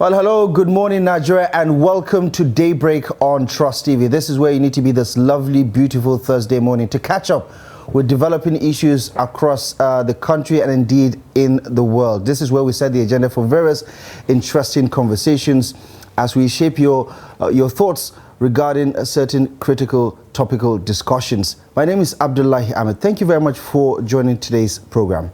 Well, hello, good morning, Nigeria, and welcome to Daybreak on Trust TV. This is where you need to be this lovely, beautiful Thursday morning to catch up with developing issues across the country and indeed in the world. This is where we set the agenda for various interesting conversations as we shape your thoughts regarding certain critical topical discussions. My name is Abdullahi Ahmed. Thank you very much for joining today's program.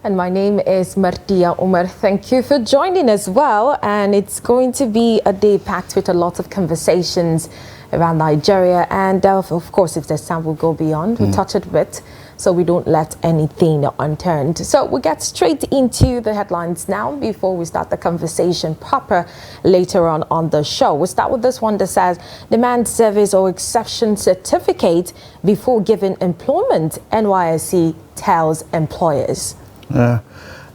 And my name is Martia Umar. Thank you for joining as well. And it's going to be a day packed with a lot of conversations around Nigeria. And of course, if there's time, we'll go beyond. We'll touch it a bit so we don't let anything unturned. So we'll get straight into the headlines now before we start the conversation proper later on the show. We'll start with this one that says demand service or exception certificate before giving employment, NYSC tells employers. I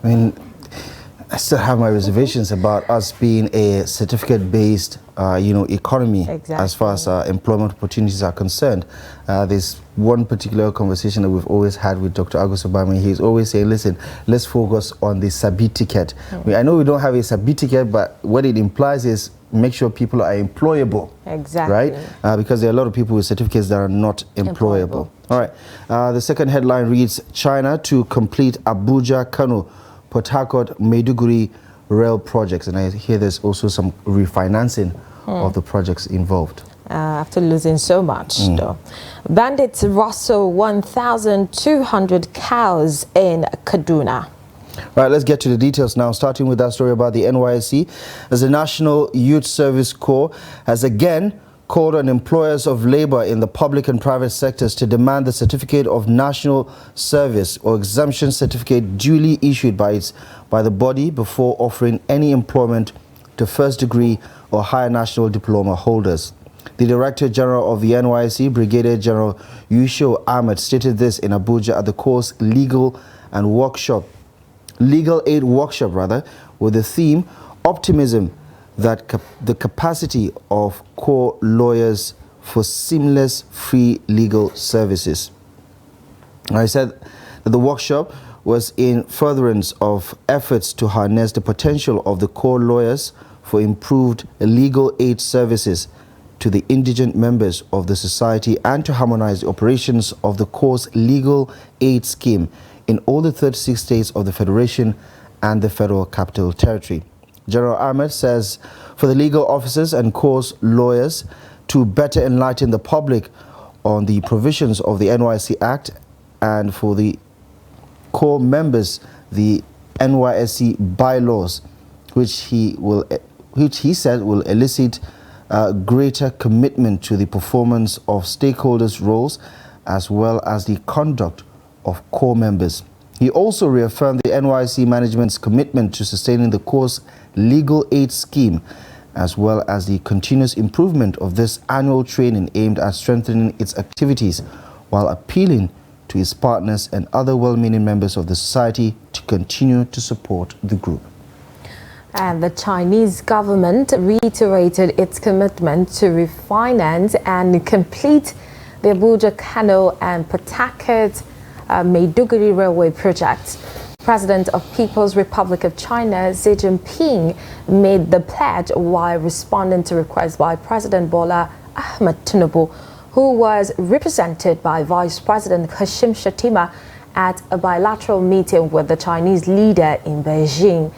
mean, I still have my reservations about us being a certificate-based, economy. Exactly. As far as employment opportunities are concerned. There's one particular conversation that we've always had with Dr. Agus Obama. He's always saying, listen, let's focus on the Sabi ticket. I know we don't have a Sabi ticket, but what it implies is make sure people are employable. Exactly. Right? Because there are a lot of people with certificates that are not employable. All right. The second headline reads, China to complete Abuja, Kano, Port Harcourt, Maiduguri rail projects. And I hear there's also some refinancing of the projects involved. After losing so much, though. Bandits rustle 1,200 cows in Kaduna. Right, let's get to the details now, starting with that story about the NYSC, as the National Youth Service Corps has again called on employers of labor in the public and private sectors to demand the certificate of national service or exemption certificate duly issued by the body before offering any employment to first degree or higher national diploma holders. The Director General of the NYSC, Brigadier General Yusho Ahmed, stated this in Abuja at the Corps' legal aid workshop, with the theme optimism that the capacity of core lawyers for seamless free legal services. I said that the workshop was in furtherance of efforts to harness the potential of the core lawyers for improved legal aid services to the indigent members of the society and to harmonize the operations of the Corps' legal aid scheme in all the 36 states of the Federation and the Federal Capital Territory. General Ahmed says for the legal officers and Corps lawyers to better enlighten the public on the provisions of the NYSC Act, and for the Corps members, the NYSC bylaws, which he said will elicit greater commitment to the performance of stakeholders' roles as well as the conduct of Corps members. He also reaffirmed the NYSC management's commitment to sustaining the Corps' legal aid scheme, as well as the continuous improvement of this annual training aimed at strengthening its activities, while appealing to its partners and other well-meaning members of the society to continue to support the group. And the Chinese government reiterated its commitment to refinance and complete the Abuja, Kano and Port Harcourt Maiduguri Railway project. President of People's Republic of China, Xi Jinping, made the pledge while responding to requests by President Bola Ahmed Tinubu, who was represented by Vice President Kashim Shettima at a bilateral meeting with the Chinese leader in Beijing.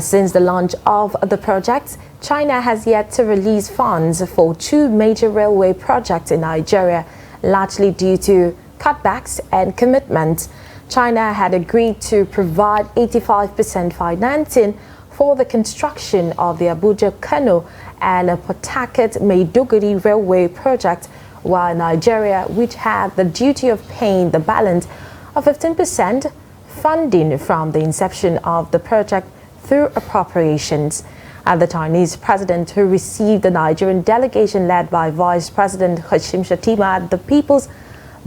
Since the launch of the project, China has yet to release funds for two major railway projects in Nigeria, largely due to cutbacks and commitments. China had agreed to provide 85% financing for the construction of the Abuja-Kano and Port Harcourt Maiduguri railway project, while Nigeria, which had the duty of paying the balance of 15% funding from the inception of the project through appropriations. And the Chinese president, who received the Nigerian delegation led by Vice President Kashim Shettima at the People's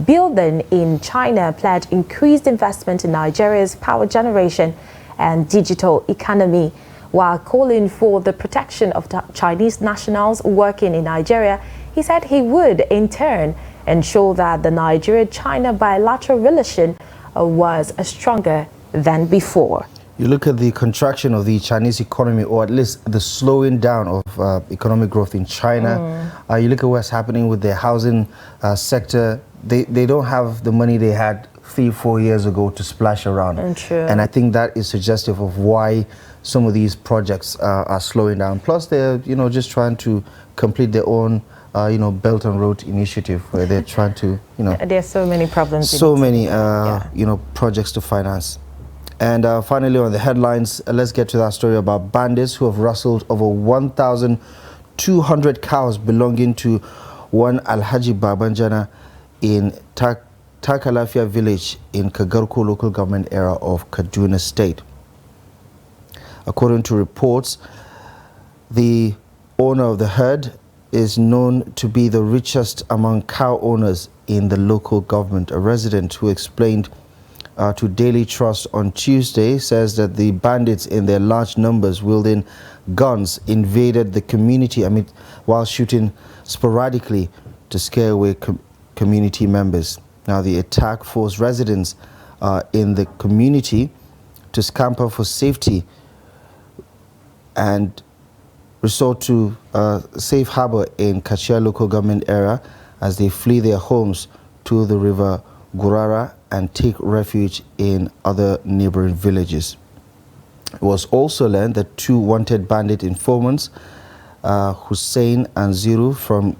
Building in China, pledged increased investment in Nigeria's power generation and digital economy, while calling for the protection of Chinese nationals working in Nigeria. He said he would, in turn, ensure that the Nigeria-China bilateral relation was stronger than before. You look at the contraction of the Chinese economy, or at least the slowing down of economic growth in China. You look at what's happening with the housing sector. They don't have the money they had 3-4 years ago to splash around. And I think that is suggestive of why some of these projects are slowing down. Plus, they're just trying to complete their own Belt and Road initiative, where they're trying to There's so many problems. So many projects to finance. And finally, on the headlines, let's get to that story about bandits who have rustled over 1,200 cows belonging to one Alhaji Babanjana in Takalafia village in Kagarko local government area of Kaduna State. According to reports, the owner of the herd is known to be the richest among cow owners in the local government. A resident who explained to Daily Trust on Tuesday says that the bandits, in their large numbers wielding guns, invaded the community while shooting sporadically to scare away community members. Now, the attack forced residents in the community to scamper for safety and resort to safe harbor in Kachia local government area as they flee their homes to the river Gurara and take refuge in other neighboring villages. It was also learned that 2 wanted bandit informants, Hussein and Ziru from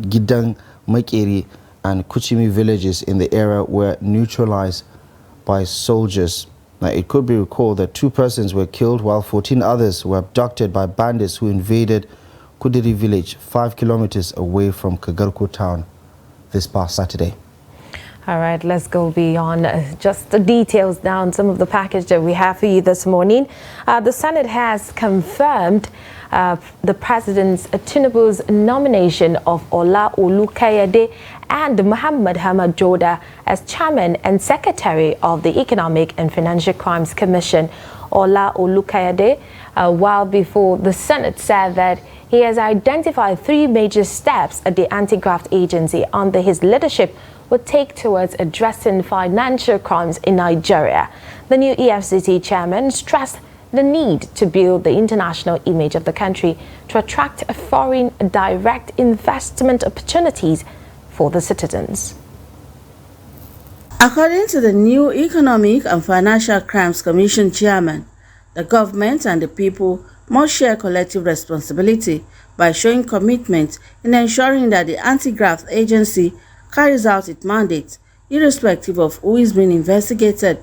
Gidang, Makeri and Kuchimi villages in the area, were neutralized by soldiers. Now, it could be recalled that 2 persons were killed while 14 others were abducted by bandits who invaded Kudiri village 5 kilometers away from Kagarko town this past Saturday. All right, let's go beyond just the details down some of the package that we have for you this morning. The Senate has confirmed the President's Tinubu's nomination of Ola Olukayade and Muhammad Hamad Joda as Chairman and Secretary of the Economic and Financial Crimes Commission. Ola Olukayade, while before the Senate, said that he has identified 3 major steps at the anti-graft agency under his leadership would take towards addressing financial crimes in Nigeria. The new EFCC chairman stressed the need to build the international image of the country to attract foreign direct investment opportunities for the citizens. According to the new Economic and Financial Crimes Commission chairman, the government and the people must share collective responsibility by showing commitment in ensuring that the anti-graft agency carries out its mandate, irrespective of who is being investigated.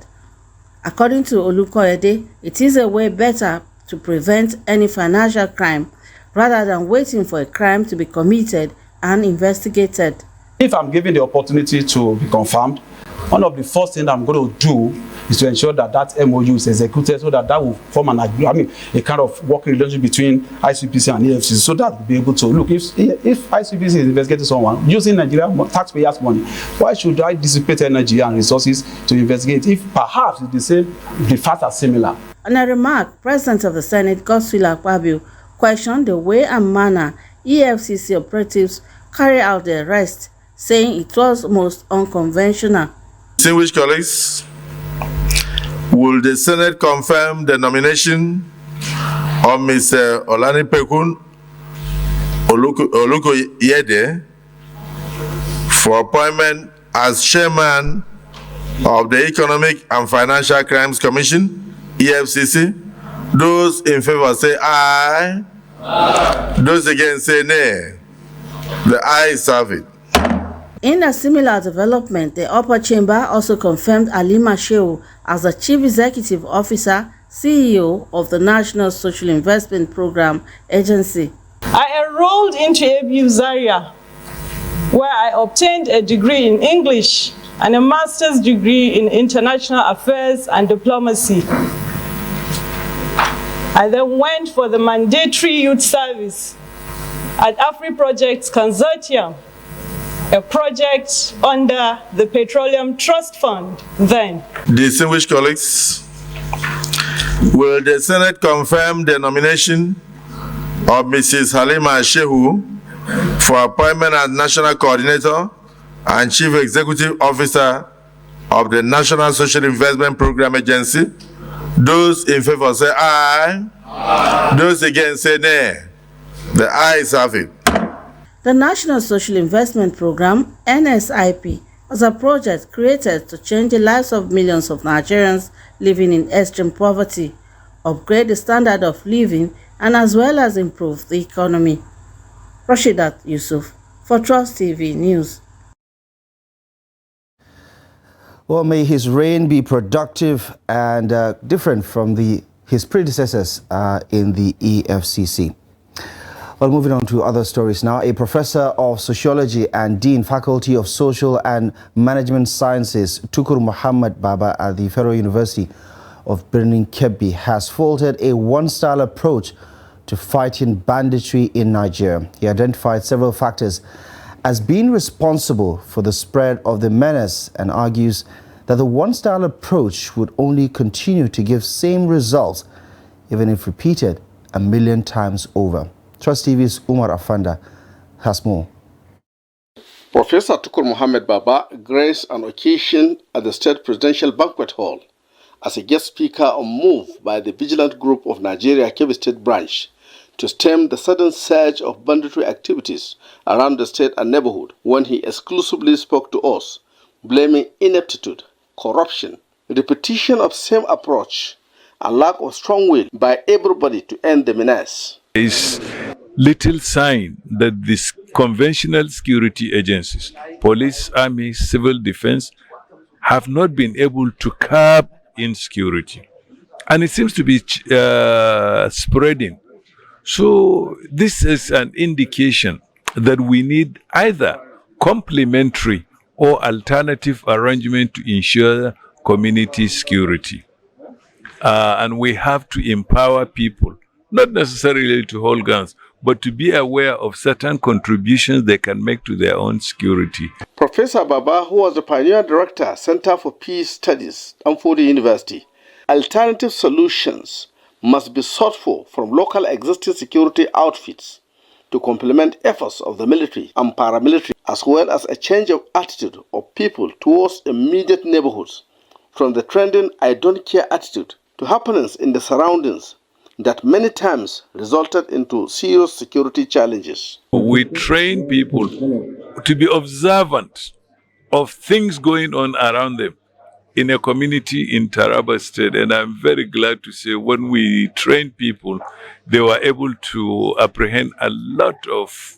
According to Olukoyede, it is a way better to prevent any financial crime rather than waiting for a crime to be committed and investigated. If I'm given the opportunity to be confirmed, one of the first things I'm going to do is to ensure that that MOU is executed, so that will form a kind of working relationship between ICPC and EFCC, so that we'll be able to look, if ICPC is investigating someone using Nigerian taxpayers' money, why should I dissipate energy and resources to investigate if perhaps the facts are similar? On a remark, President of the Senate, Godswill Akpabio, questioned the way and manner EFCC operatives carry out the arrest, saying it was most unconventional. Distinguished colleagues, will the Senate confirm the nomination of Mr. Olanipekun Olukoyede for appointment as chairman of the Economic and Financial Crimes Commission, EFCC? Those in favor say aye. Aye. Those against say nay. The ayes have it. In a similar development, the upper chamber also confirmed Halima Shehu as the Chief Executive Officer, CEO of the National Social Investment Program Agency. I enrolled into ABU Zaria, where I obtained a degree in English and a master's degree in International Affairs and Diplomacy. I then went for the mandatory youth service at AfriProjects Consortium, a project under the Petroleum Trust Fund then. Distinguished colleagues, will the Senate confirm the nomination of Mrs. Halima Shehu for appointment as National Coordinator and Chief Executive Officer of the National Social Investment Program Agency? Those in favor say aye. Aye. Those against say nay. The ayes have it. The National Social Investment Program, NSIP, was a project created to change the lives of millions of Nigerians living in extreme poverty, upgrade the standard of living, and as well as improve the economy. Rashidat Yusuf for Trust TV News. Well, may his reign be productive and different from his predecessors in the EFCC. Well, moving on to other stories now. A professor of sociology and dean faculty of social and management sciences, Tukur Muhammad Baba at the Federal University of Birnin Kebbi, has faulted a one-style approach to fighting banditry in Nigeria. He identified several factors as being responsible for the spread of the menace and argues that the one-style approach would only continue to give same results even if repeated 1,000,000 times over. Trust TV's Umar Afanda has more. Professor Tukur Muhammad Baba graced an occasion at the State Presidential Banquet Hall as a guest speaker on move by the Vigilant Group of Nigeria Kebbi State Branch to stem the sudden surge of banditry activities around the state and neighborhood when he exclusively spoke to us, blaming ineptitude, corruption, repetition of same approach, and lack of strong will by everybody to end the menace. There is little sign that these conventional security agencies, police, army, civil defense, have not been able to curb insecurity. And it seems to be spreading. So this is an indication that we need either complementary or alternative arrangement to ensure community security. And we have to empower people, not necessarily to hold guns, but to be aware of certain contributions they can make to their own security. Professor Baba, who was the pioneer director, Center for Peace Studies, Amfodi University, alternative solutions must be sought for from local existing security outfits to complement efforts of the military and paramilitary, as well as a change of attitude of people towards immediate neighborhoods, from the trending "I don't care" attitude to happenings in the surroundings that many times resulted into serious security challenges. We train people to be observant of things going on around them in a community in Taraba State, and I'm very glad to say when we trained people, they were able to apprehend a lot of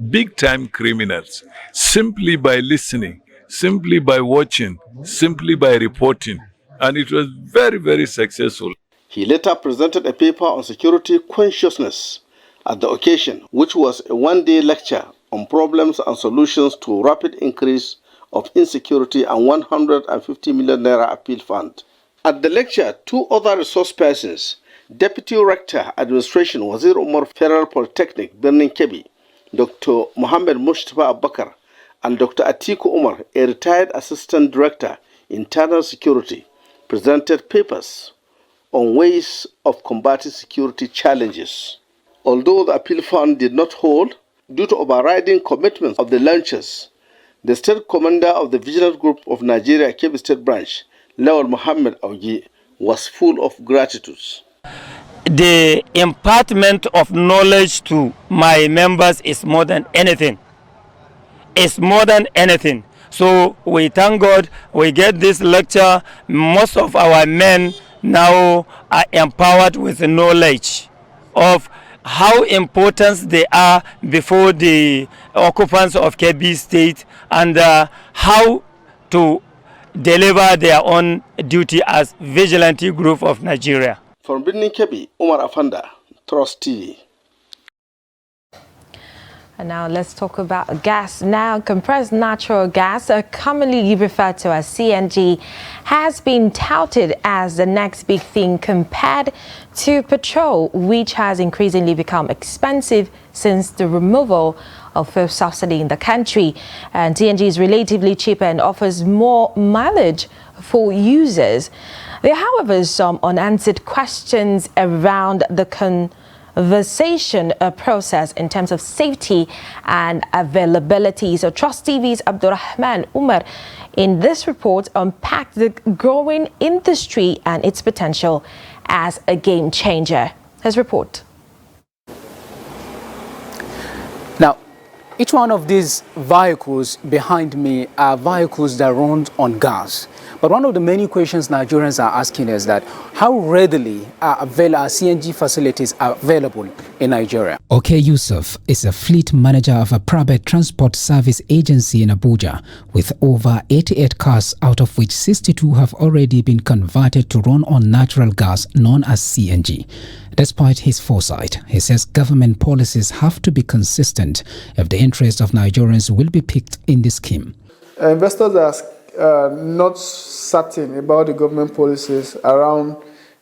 big-time criminals simply by listening, simply by watching, simply by reporting, and it was very, very successful. He later presented a paper on security consciousness at the occasion, which was a one-day lecture on problems and solutions to rapid increase of insecurity and 150 million naira appeal fund. At the lecture, two other resource persons, Deputy Rector Administration Wazir Umar Federal Polytechnic, Birnin Kebbi, Dr. Mohammed Mustafa Abakar, and Dr. Atiku Umar, a retired Assistant Director, Internal Security, presented papers on ways of combating security challenges. Although the appeal fund did not hold, due to overriding commitments of the launchers, the State Commander of the Vigilant Group of Nigeria Kebbi State Branch, Lawal Muhammad Augi, was full of gratitude. The impartment of knowledge to my members is more than anything. It's more than anything. So we thank God we get this lecture. Most of our men now are empowered with the knowledge of how important they are before the occupants of Kebbi State and how to deliver their own duty as vigilante group of Nigeria. From Birnin Kebbi, Umar Afanda, Trust TV. And now let's talk about gas. Now, compressed natural gas, commonly referred to as CNG, has been touted as the next big thing compared to petrol, which has increasingly become expensive since the removal of fuel subsidy in the country. And CNG is relatively cheaper and offers more mileage for users. There are, however, some unanswered questions around the conversation process in terms of safety and availability. So Trust TV's Abdurrahman Umar in this report unpacked the growing industry and its potential as a game changer. His report. Now, each one of these vehicles behind me are vehicles that run on gas. But one of the many questions Nigerians are asking is that how readily are CNG facilities available in Nigeria? Okay Yusuf is a fleet manager of a private transport service agency in Abuja with over 88 cars, out of which 62 have already been converted to run on natural gas known as CNG. Despite his foresight, he says government policies have to be consistent if the interests of Nigerians will be picked in this scheme. Investors are not certain about the government policies around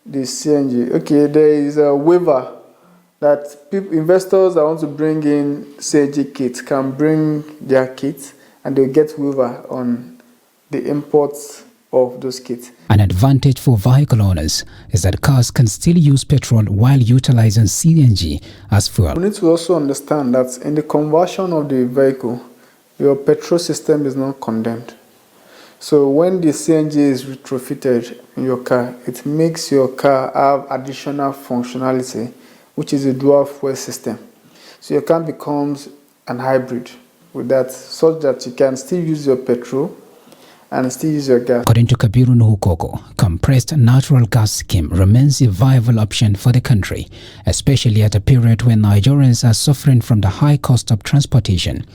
the CNG. Okay, there is a waiver that investors that want to bring in CNG kits can bring their kits and they'll get waiver on the imports of those kits. An advantage for vehicle owners is that cars can still use petrol while utilizing CNG as fuel. We need to also understand that in the conversion of the vehicle, your petrol system is not condemned. So when the CNG is retrofitted in your car, it makes your car have additional functionality, which is a dual fuel system. So your car becomes an hybrid with that, such that you can still use your petrol and still use your gas. According to Kabiru Nuhukoko, compressed natural gas scheme remains a viable option for the country, especially at a period when Nigerians are suffering from the high cost of transportation.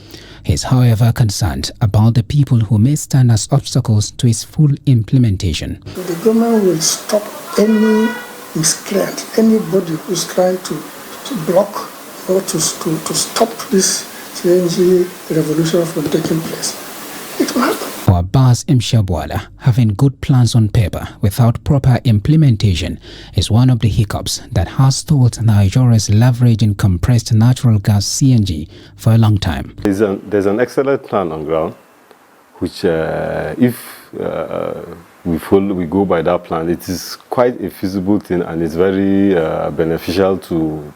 He is, however, concerned about the people who may stand as obstacles to its full implementation. The government will stop any miscreant, anybody who's trying to block or to stop this CNG revolution from taking place. It will happen. For Abbas Mshabwala, having good plans on paper without proper implementation is one of the hiccups that has stalled Nigeria's leveraging compressed natural gas CNG for a long time. There's an excellent plan on ground, which if we go by that plan, it is quite a feasible thing and it's very beneficial to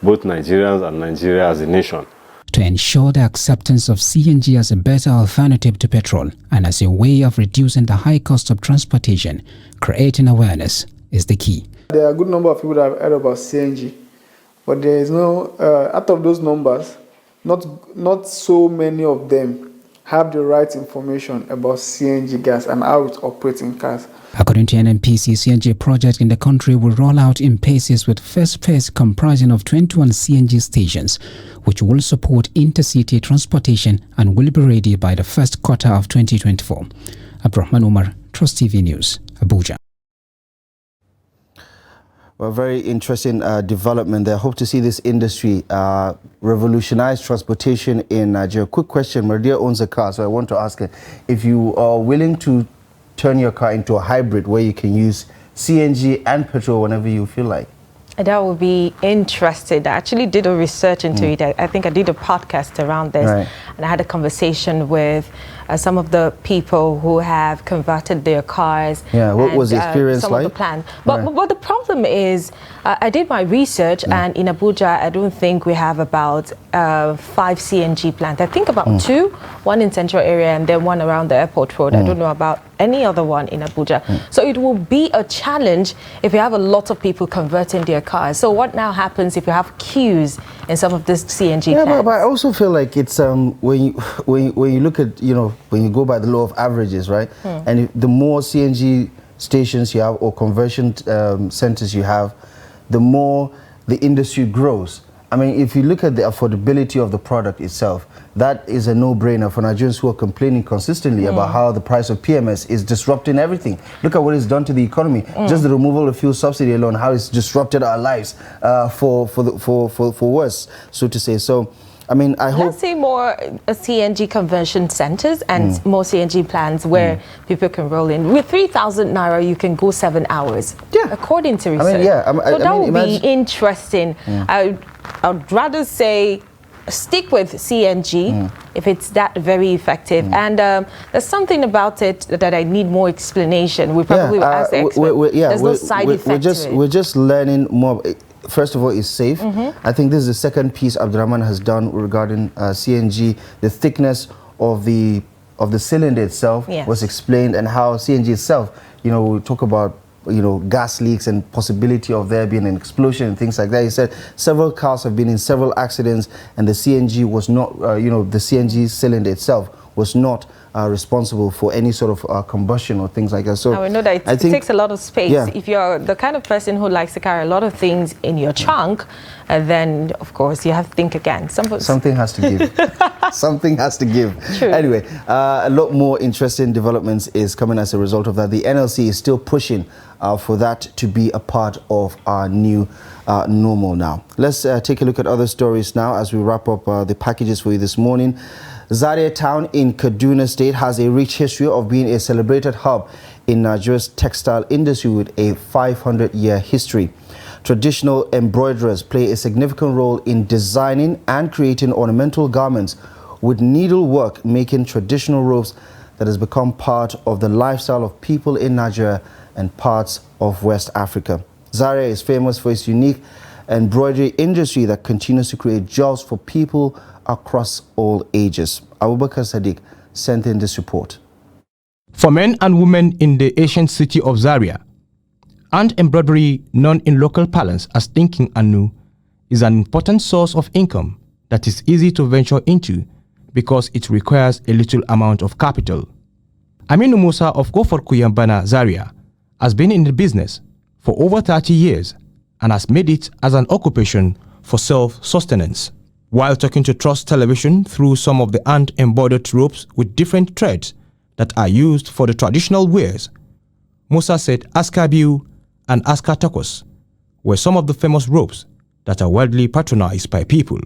both Nigerians and Nigeria as a nation. To ensure the acceptance of CNG as a better alternative to petrol and as a way of reducing the high cost of transportation, creating awareness is the key. There are a good number of people that have heard about CNG, but there is no, out of those numbers, not so many of them have the right information about CNG gas and how it operates in cars. According to NNPC, CNG project in the country will roll out in phases, with first phase comprising of 21 CNG stations, which will support intercity transportation and will be ready by the first quarter of 2024. Abdurrahman Umar, Trust TV News, Abuja. Well, very interesting development there. Hope to see this industry revolutionize transportation in Nigeria. Quick question, Mardia owns a car, so I want to ask her if you are willing to turn your car into a hybrid where you can use CNG and petrol whenever you feel like. That would be interesting. I actually did a research into it. I think I did a podcast around this, and I had a conversation with some of the people who have converted their cars. Yeah, what was the experience some like? Of the plan. But the problem is, I did my research, and in Abuja, I don't think we have about 5 CNG plants. I think about 2, one in central area and then one around the airport road. I don't know about any other one in Abuja. So it will be a challenge if you have a lot of people converting their cars. So what now happens if you have queues in some of this CNG plants? But I also feel like it's when you look at, when you go by the law of averages, right? And the more CNG stations you have or conversion centers you have, the more the industry grows. I mean, if you look at the affordability of the product itself, that is a no-brainer for Nigerians who are complaining consistently about how the price of PMS is disrupting everything. Look at what it's done to the economy. Just the removal of fuel subsidy alone, how it's disrupted our lives for worse, so to say. So, I mean, I hope... Let's see more CNG conversion centers and more CNG plans where people can roll in. With 3,000 Naira, you can go 7 hours, according to research. So that would be interesting. I'd rather say stick with CNG if it's that very effective. And there's something about it that I need more explanation. We probably will ask the expert. There's no side effect to it. We're just learning more. first of all, is safe. I think this is the second piece Abdurrahman has done regarding CNG. The thickness of the cylinder itself was explained, and how CNG itself, you know, we talk about, you know, gas leaks and possibility of there being an explosion and things like that. He said several cars have been in several accidents, and the CNG was not, you know, the CNG cylinder itself was not responsible for any sort of combustion or things like that. So I know that it takes a lot of space. If you're the kind of person who likes to carry a lot of things in your trunk, then of course you have to think again. Something has to give. Something has to give. True. Anyway, a lot more interesting developments is coming as a result of that. The NLC is still pushing for that to be a part of our new normal now. Let's take a look at other stories now as we wrap up the packages for you this morning. Zaria town in Kaduna State has a rich history of being a celebrated hub in Nigeria's textile industry with a 500-year history. Traditional embroiderers play a significant role in designing and creating ornamental garments, with needlework making traditional robes that has become part of the lifestyle of people in Nigeria and parts of West Africa. Zaria is famous for its unique embroidery industry that continues to create jobs for people across all ages. Abubakar Sadiq sent in this report. For men and women in the ancient city of Zaria, hand embroidery, known in local parlance as thinking anu, is an important source of income that is easy to venture into because it requires a little amount of capital. Aminu Musa of Kofar Kuyambana, Zaria, has been in the business for over 30 years and has made it as an occupation for self-sustenance. While talking to Trust Television through some of the hand-embroidered ropes with different threads that are used for the traditional wears, Musa said Askabiu and Askatakos were some of the famous ropes that are widely patronized by people.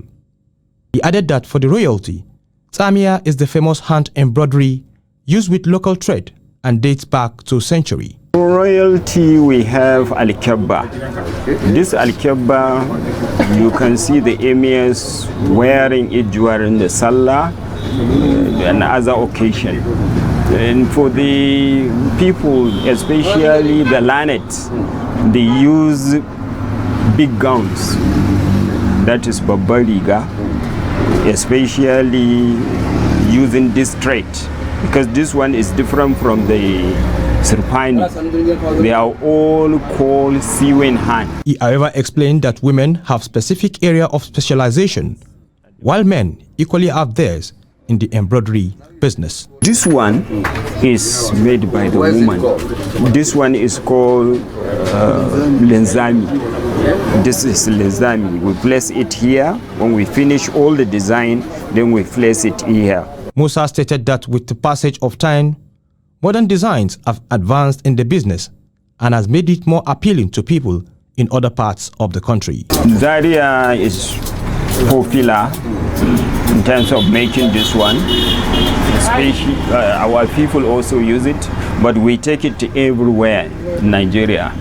He added that for the royalty, Tsamia is the famous hand embroidery used with local thread and dates back to a century. For royalty, we have Al-Kebba. This Al-Kebba, you can see the emirs wearing it during the Salah and other occasion. And for the people, especially the learned, they use big gowns. That is Babariga, especially using this thread, because this one is different from the Sirpani. They are all called Siwen hand. He however explained that women have specific area of specialization, while men equally have theirs in the embroidery business. This one is made by the woman. This one is called Lenzami. This is Lenzami. We place it here. When we finish all the design, then we place it here. Musa stated that with the passage of time, modern designs have advanced in the business and has made it more appealing to people in other parts of the country. Zaria is popular in terms of making this one. Especially, our people also use it, but we take it everywhere in Nigeria,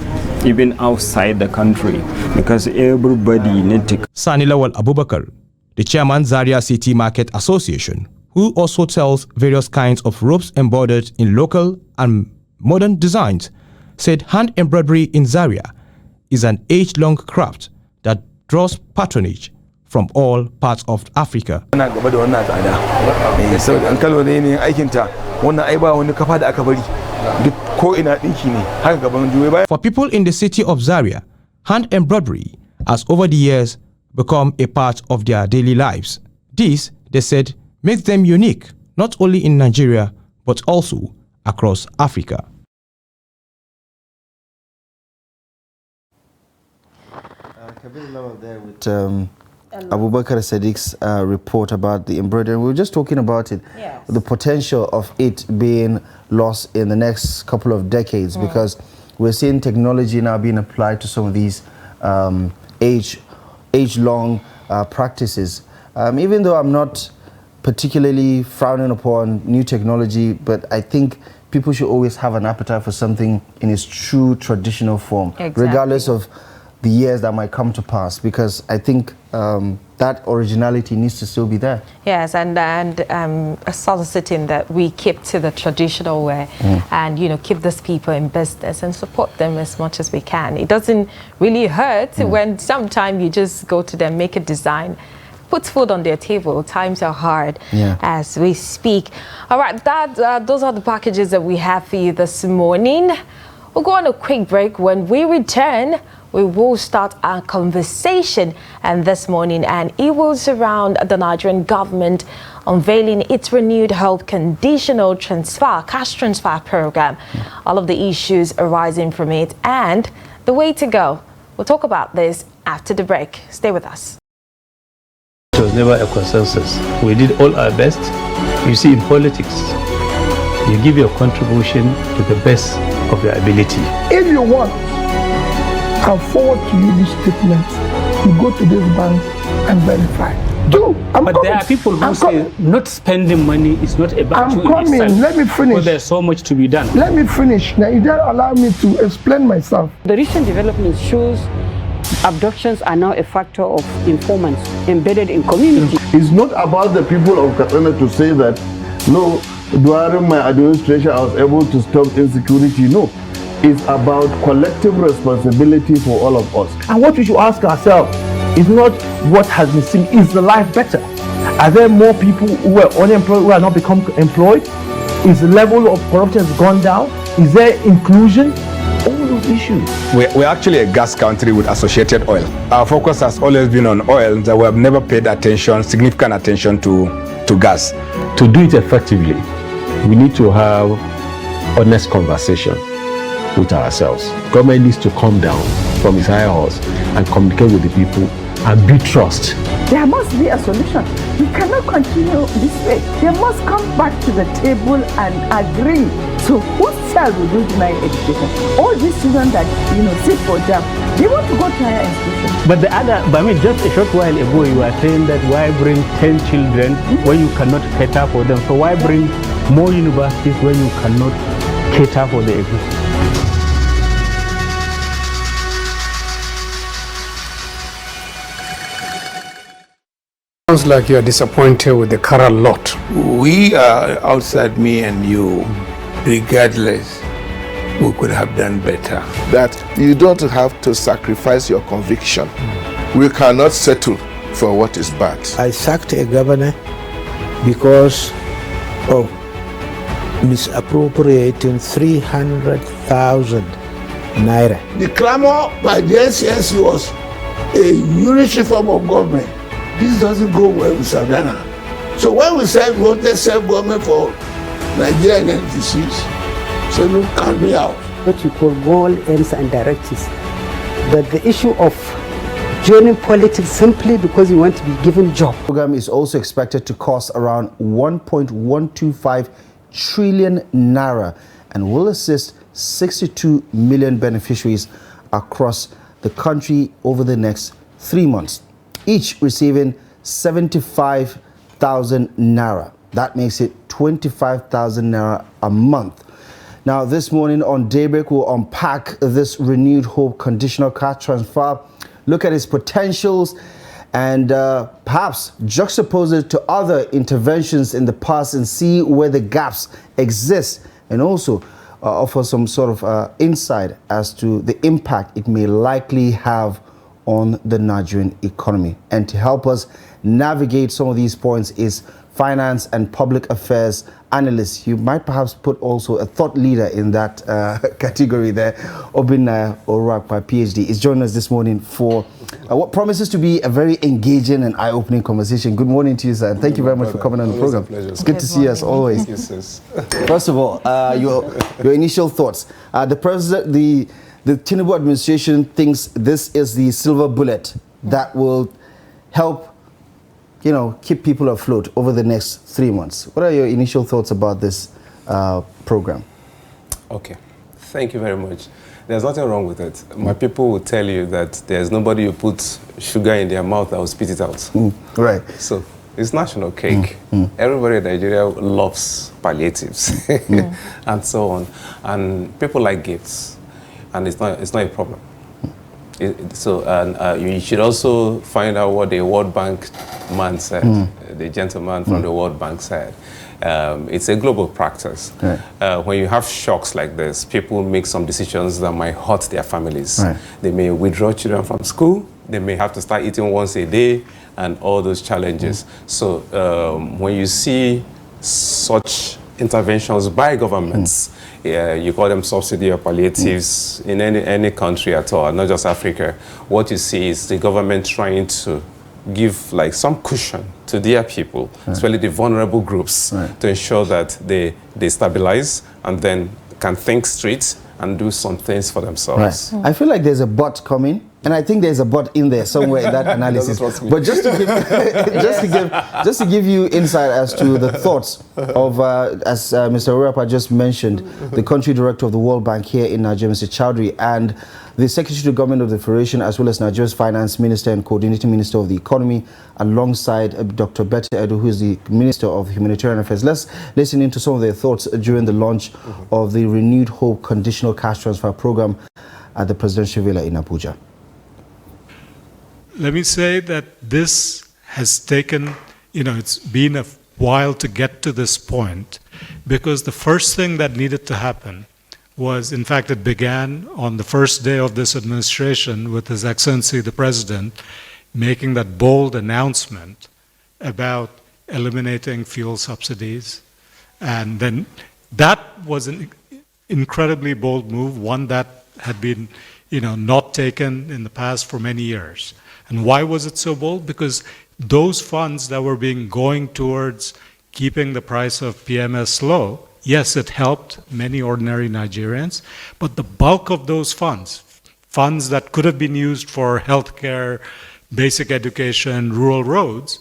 even outside the country, because everybody needs to. Sani Lawal Abubakar, the chairman Zaria City Market Association, who also sells various kinds of ropes embroidered in local and modern designs, said hand embroidery in Zaria is an age-long craft that draws patronage from all parts of Africa. For people in the city of Zaria, hand embroidery has over the years become a part of their daily lives. This, they said, makes them unique not only in Nigeria but also across Africa. Kabir Lawal there with Abubakar Sadiq's report about the embroidery. We were just talking about it, the potential of it being lost in the next couple of decades, because we're seeing technology now being applied to some of these age-long practices. Even though I'm not particularly frowning upon new technology, but I think people should always have an appetite for something in its true traditional form, regardless of the years that might come to pass, because I think that originality needs to still be there. Yes, and soliciting that we keep to the traditional way and, you know, keep these people in business and support them as much as we can. It doesn't really hurt when sometimes you just go to them, make a design, put food on their table. Times are hard as we speak. All right, those are the packages that we have for you this morning. We'll go on a quick break. When we return, we will start our conversation, and this morning, and it will surround the Nigerian government unveiling its renewed hope conditional transfer, cash transfer program, all of the issues arising from it, and the way to go. We'll talk about this after the break. Stay with us. It was never a consensus. We did all our best. You see, in politics, you give your contribution to the best of your ability. If you want, I'll forward to you this statement. You go to this bank and verify. But there are people who say not spending money is not about you. I'm coming. Let me finish. But there's so much to be done. Let me finish. Now, you don't allow me to explain myself. The recent development shows abductions are now a factor of informants embedded in community. It's not about the people of Katsina to say that, no, during my administration I was able to stop insecurity. No. Is about collective responsibility for all of us. And what we should ask ourselves is not what has been seen, is the life better? Are there more people who are unemployed who have not become employed? Is the level of corruption has gone down? Is there inclusion? All those issues. We're actually a gas country with associated oil. Our focus has always been on oil, that we have never paid significant attention to gas. To do it effectively, we need to have honest conversation with ourselves. Government needs to come down from its high horse and communicate with the people and build trust. There must be a solution. We cannot continue this way. They must come back to the table and agree. So whose child will do deny education? All these children that sit for jam, they want to go to higher institutions. But just a short while ago you were saying that why bring 10 children when you cannot cater for them? So why bring more universities when you cannot cater for the existing? Sounds like you are disappointed with the current lot. We are outside me and you, regardless, we could have done better. That you don't have to sacrifice your conviction. We cannot settle for what is bad. I sacked a governor because of misappropriating 300,000 naira. The clamor by the NCSC was a unitary form of government. This doesn't go well with Savannah. So when we said we wanted self-government for Nigerian entities, so look, count me out. What you call goal, aims and directives. But the issue of joining politics simply because you want to be given job. The program is also expected to cost around 1.125 trillion naira and will assist 62 million beneficiaries across the country over the next 3 months, each receiving 75,000 naira. That makes it 25,000 naira a month. Now, this morning on Daybreak, we'll unpack this renewed hope conditional cash transfer, look at its potentials, and perhaps juxtapose it to other interventions in the past and see where the gaps exist, and also offer some sort of insight as to the impact it may likely have on the Nigerian economy. And to help us navigate some of these points is finance and public affairs analyst. You might perhaps put also a thought leader in that category there. OBINNAYA, URUAKPA, PhD, is joining us this morning for what promises to be a very engaging and eye-opening conversation. Good morning to you, sir. And thank you very much for coming on the program. It's good to see you as always. First of all, your initial thoughts. The president, the Tinubu administration thinks this is the silver bullet that will help, keep people afloat over the next 3 months. What are your initial thoughts about this program? Okay, thank you very much. There's nothing wrong with it. My people will tell you that there's nobody who puts sugar in their mouth that will spit it out. Right. So it's national cake. Everybody in Nigeria loves palliatives and so on. And people like gifts. And it's not a problem. You should also find out what the World Bank man said, the gentleman from the World Bank said. It's a global practice. Right. When you have shocks like this, people make some decisions that might hurt their families. Right. They may withdraw children from school. They may have to start eating once a day and all those challenges. So when you see such interventions by governments, you call them subsidy or palliatives in any country at all, not just Africa, what you see is the government trying to give like some cushion to their people, especially the vulnerable groups, to ensure that they stabilize and then can think straight and do some things for themselves. I feel like there's a but coming, and I think there's a but in there somewhere in that analysis. But just to give, just to give you insight as to the thoughts of, as Mr. URUAKPA just mentioned, the country director of the World Bank here in Nigeria, Mr. Chowdhury, and the Secretary to Government of the Federation, as well as Nigeria's Finance Minister and Coordinating Minister of the Economy, alongside Dr. Bette, who is the Minister of Humanitarian Affairs. Let's listen into some of their thoughts during the launch of the Renewed Hope Conditional Cash Transfer Program at the Presidential Villa in Abuja. Let me say that this has taken, it's been a while to get to this point, because the first thing that needed to happen was, in fact, it began on the first day of this administration with His Excellency the President making that bold announcement about eliminating fuel subsidies. And then that was an incredibly bold move, one that had been, not taken in the past for many years. And why was it so bold? Because those funds that were going towards keeping the price of PMS low, yes, it helped many ordinary Nigerians, but the bulk of those funds that could have been used for healthcare, basic education, rural roads,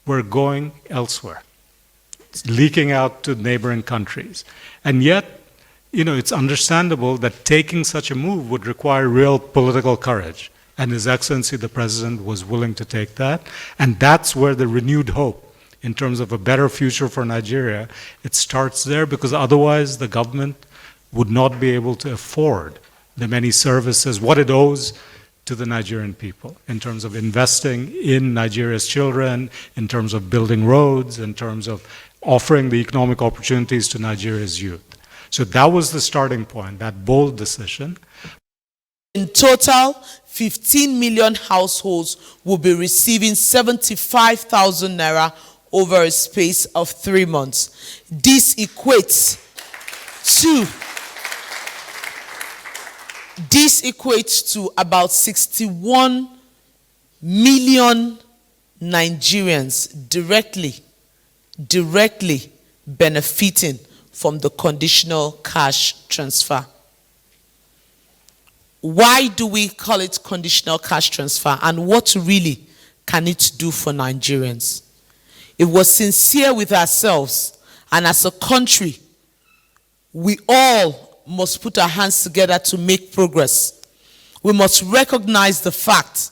were going elsewhere. It's leaking out to neighboring countries. And yet, it's understandable that taking such a move would require real political courage. And His Excellency the President was willing to take that. And that's where the renewed hope in terms of a better future for Nigeria, it starts there, because otherwise the government would not be able to afford the many services, what it owes to the Nigerian people in terms of investing in Nigeria's children, in terms of building roads, in terms of offering the economic opportunities to Nigeria's youth. So that was the starting point, that bold decision. In total, 15 million households will be receiving 75,000 naira over a space of 3 months. This equates to about 61 million Nigerians directly benefiting from the conditional cash transfer. Why do we call it conditional cash transfer, and what really can it do for Nigerians? If we're sincere with ourselves, and as a country, we all must put our hands together to make progress. We must recognize the fact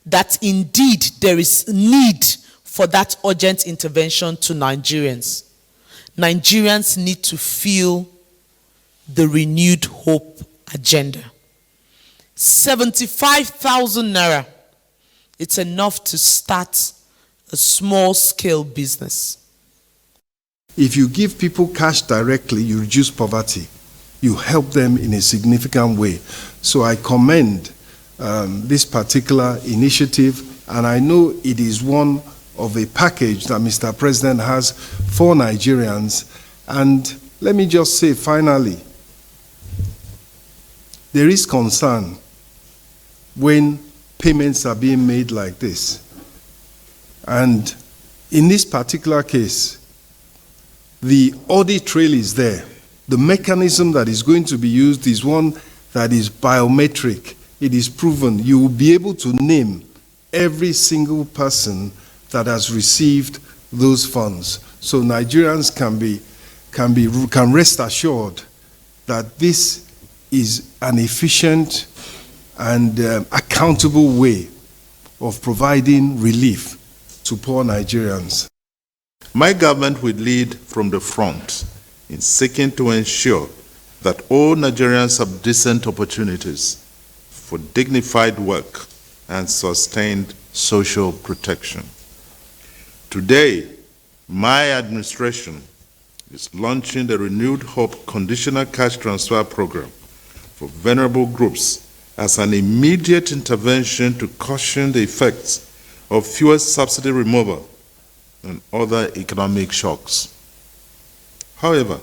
that indeed there is need for that urgent intervention to Nigerians. Nigerians need to feel the renewed hope agenda. 75,000 naira, it's enough to start a small-scale business. If you give people cash directly, you reduce poverty. You help them in a significant way. So I commend this particular initiative, and I know it is one of a package that Mr. President has for Nigerians. And let me just say finally, there is concern when payments are being made like this. And in this particular case, the audit trail is there. The mechanism that is going to be used is one that is biometric. It is proven. You will be able to name every single person that has received those funds. So Nigerians can rest assured that this is an efficient and accountable way of providing relief to poor Nigerians. My government will lead from the front in seeking to ensure that all Nigerians have decent opportunities for dignified work and sustained social protection. Today, my administration is launching the Renewed Hope Conditional Cash Transfer Program for vulnerable groups as an immediate intervention to cushion the effects of fuel subsidy removal and other economic shocks. However,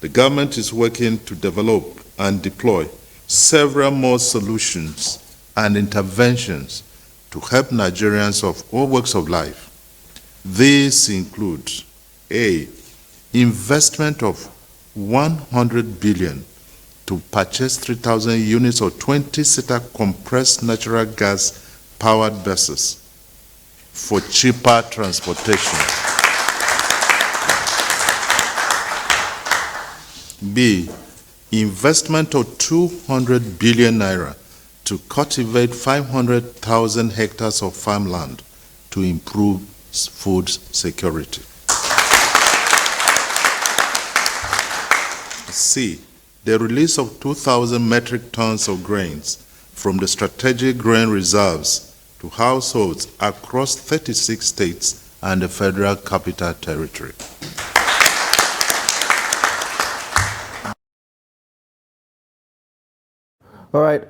the government is working to develop and deploy several more solutions and interventions to help Nigerians of all walks of life. These include A, investment of 100 billion to purchase 3,000 units of 20-seater compressed natural gas powered buses for cheaper transportation. B, investment of 200 billion naira to cultivate 500,000 hectares of farmland to improve food security. C, the release of 2,000 metric tons of grains from the strategic grain reserves to households across 36 states and the Federal Capital Territory. All right,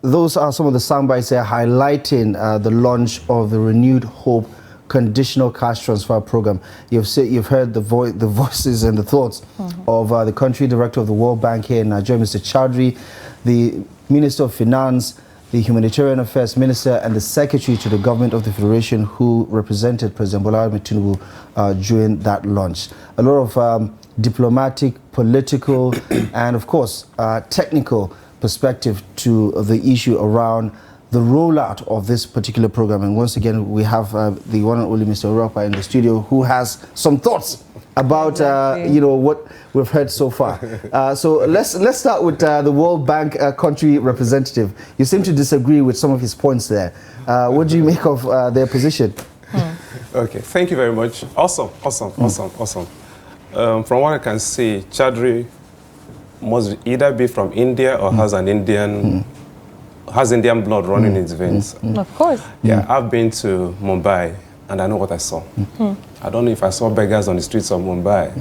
those are some of the sound bites there highlighting the launch of the Renewed Hope Conditional Cash Transfer Program. You've heard the voices and the thoughts of the country director of the World Bank here in Nigeria, Mr. Chowdhury, the Minister of Finance, the Humanitarian Affairs Minister, and the Secretary to the Government of the Federation who represented President Bola Ahmed Tinubu during that launch. A lot of diplomatic, political, and of course technical perspective to the issue around the rollout of this particular program. And once again, we have the one and only Mr. URUAKPA in the studio who has some thoughts about you know, what we've heard so far. So let's start with the World Bank country representative. You seem to disagree with some of his points there. What do you make of their position? Okay, thank you very much. Awesome. From what I can see, Chowdhury must either be from India or has an Indian blood running in his veins. Of course. Yeah, I've been to Mumbai and I know what I saw. I don't know if I saw beggars on the streets of Mumbai.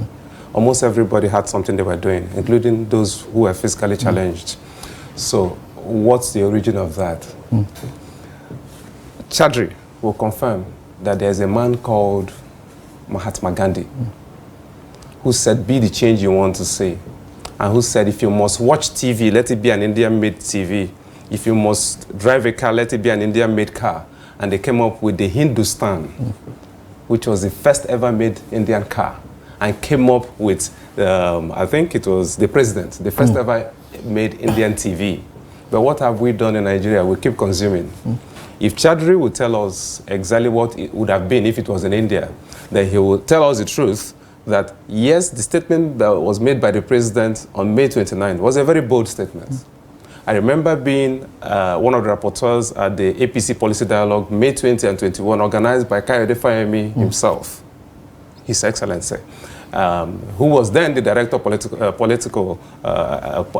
Almost everybody had something they were doing, including those who were physically challenged. So what's the origin of that? Chowdhury will confirm that there's a man called Mahatma Gandhi who said, be the change you want to see. And who said, if you must watch TV, let it be an Indian-made TV. If you must drive a car, let it be an Indian-made car. And they came up with the Hindustan, which was the first ever made Indian car, and came up with, I think it was the president, the first ever made Indian TV. But what have we done in Nigeria? We keep consuming. If Chowdhury would tell us exactly what it would have been if it was in India, then he would tell us the truth, that yes, the statement that was made by the president on May 29th was a very bold statement. I remember being one of the rapporteurs at the APC Policy Dialogue, May 20 and 21, organized by Kayode Fayemi himself, His Excellency, who was then the Director of Political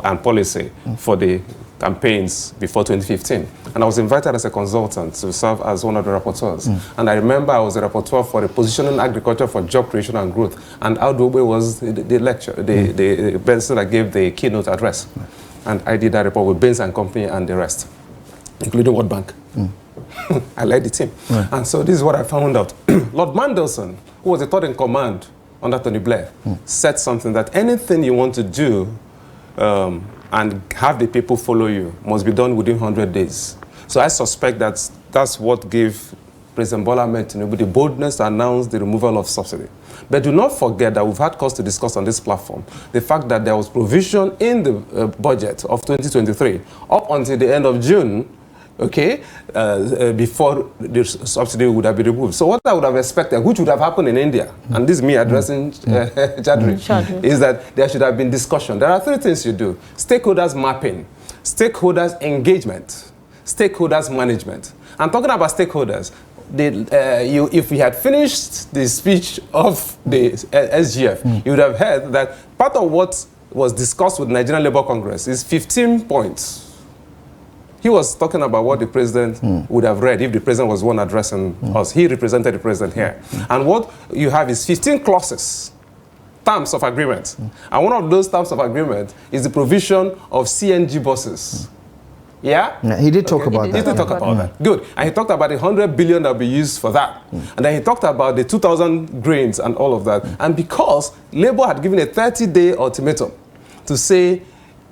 and Policy for the campaigns before 2015. And I was invited as a consultant to serve as one of the rapporteurs. And I remember I was a rapporteur for the Positioning Agriculture for Job Creation and Growth. And Audube was the lecture, the person that gave the keynote address. And I did that report with Baines and Company and the rest, including World Bank. I led the team. And so this is what I found out. Lord Mandelson, who was the third in command under Tony Blair, said something that anything you want to do and have the people follow you must be done within 100 days. So I suspect that that's what gave President Bola Ahmed Tinubu the boldness to announce the removal of subsidy. But do not forget that we've had cause to discuss on this platform the fact that there was provision in the budget of 2023 up until the end of June, okay, before the subsidy would have been removed. So what I would have expected, which would have happened in India, and this is me addressing Chowdhury, is that there should have been discussion. There are three things you do: stakeholders mapping, stakeholders engagement, stakeholders management. I'm talking about stakeholders. If we had finished the speech of the SGF, you would have heard that part of what was discussed with Nigerian Labour Congress is 15 points. He was talking about what the president would have read if the president was one addressing us. He represented the president here. And what you have is 15 clauses, terms of agreement. And one of those terms of agreement is the provision of CNG buses. Yeah? He did talk about that. He did talk about that. Good. And he talked about the 100 billion that will be used for that. And then he talked about the 2,000 grains and all of that. And because Labour had given a 30-day ultimatum to say,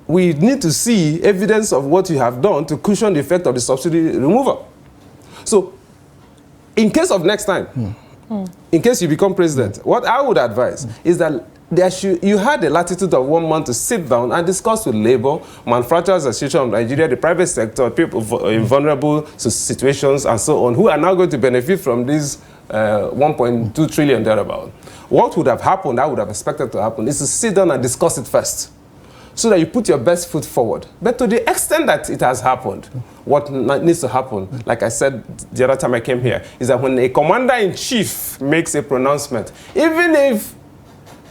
we need to see evidence of what you have done to cushion the effect of the subsidy removal. So, in case of next time, in case you become president, what I would advise is that you had the latitude of 1 month to sit down and discuss with Labour, Manufacturers Association of Nigeria, the private sector, people in vulnerable situations and so on, who are now going to benefit from this 1.2 trillion thereabout. What would have happened, I would have expected to happen, is to sit down and discuss it first, so that you put your best foot forward. But to the extent that it has happened, what needs to happen, like I said the other time I came here, is that when a commander-in-chief makes a pronouncement, even if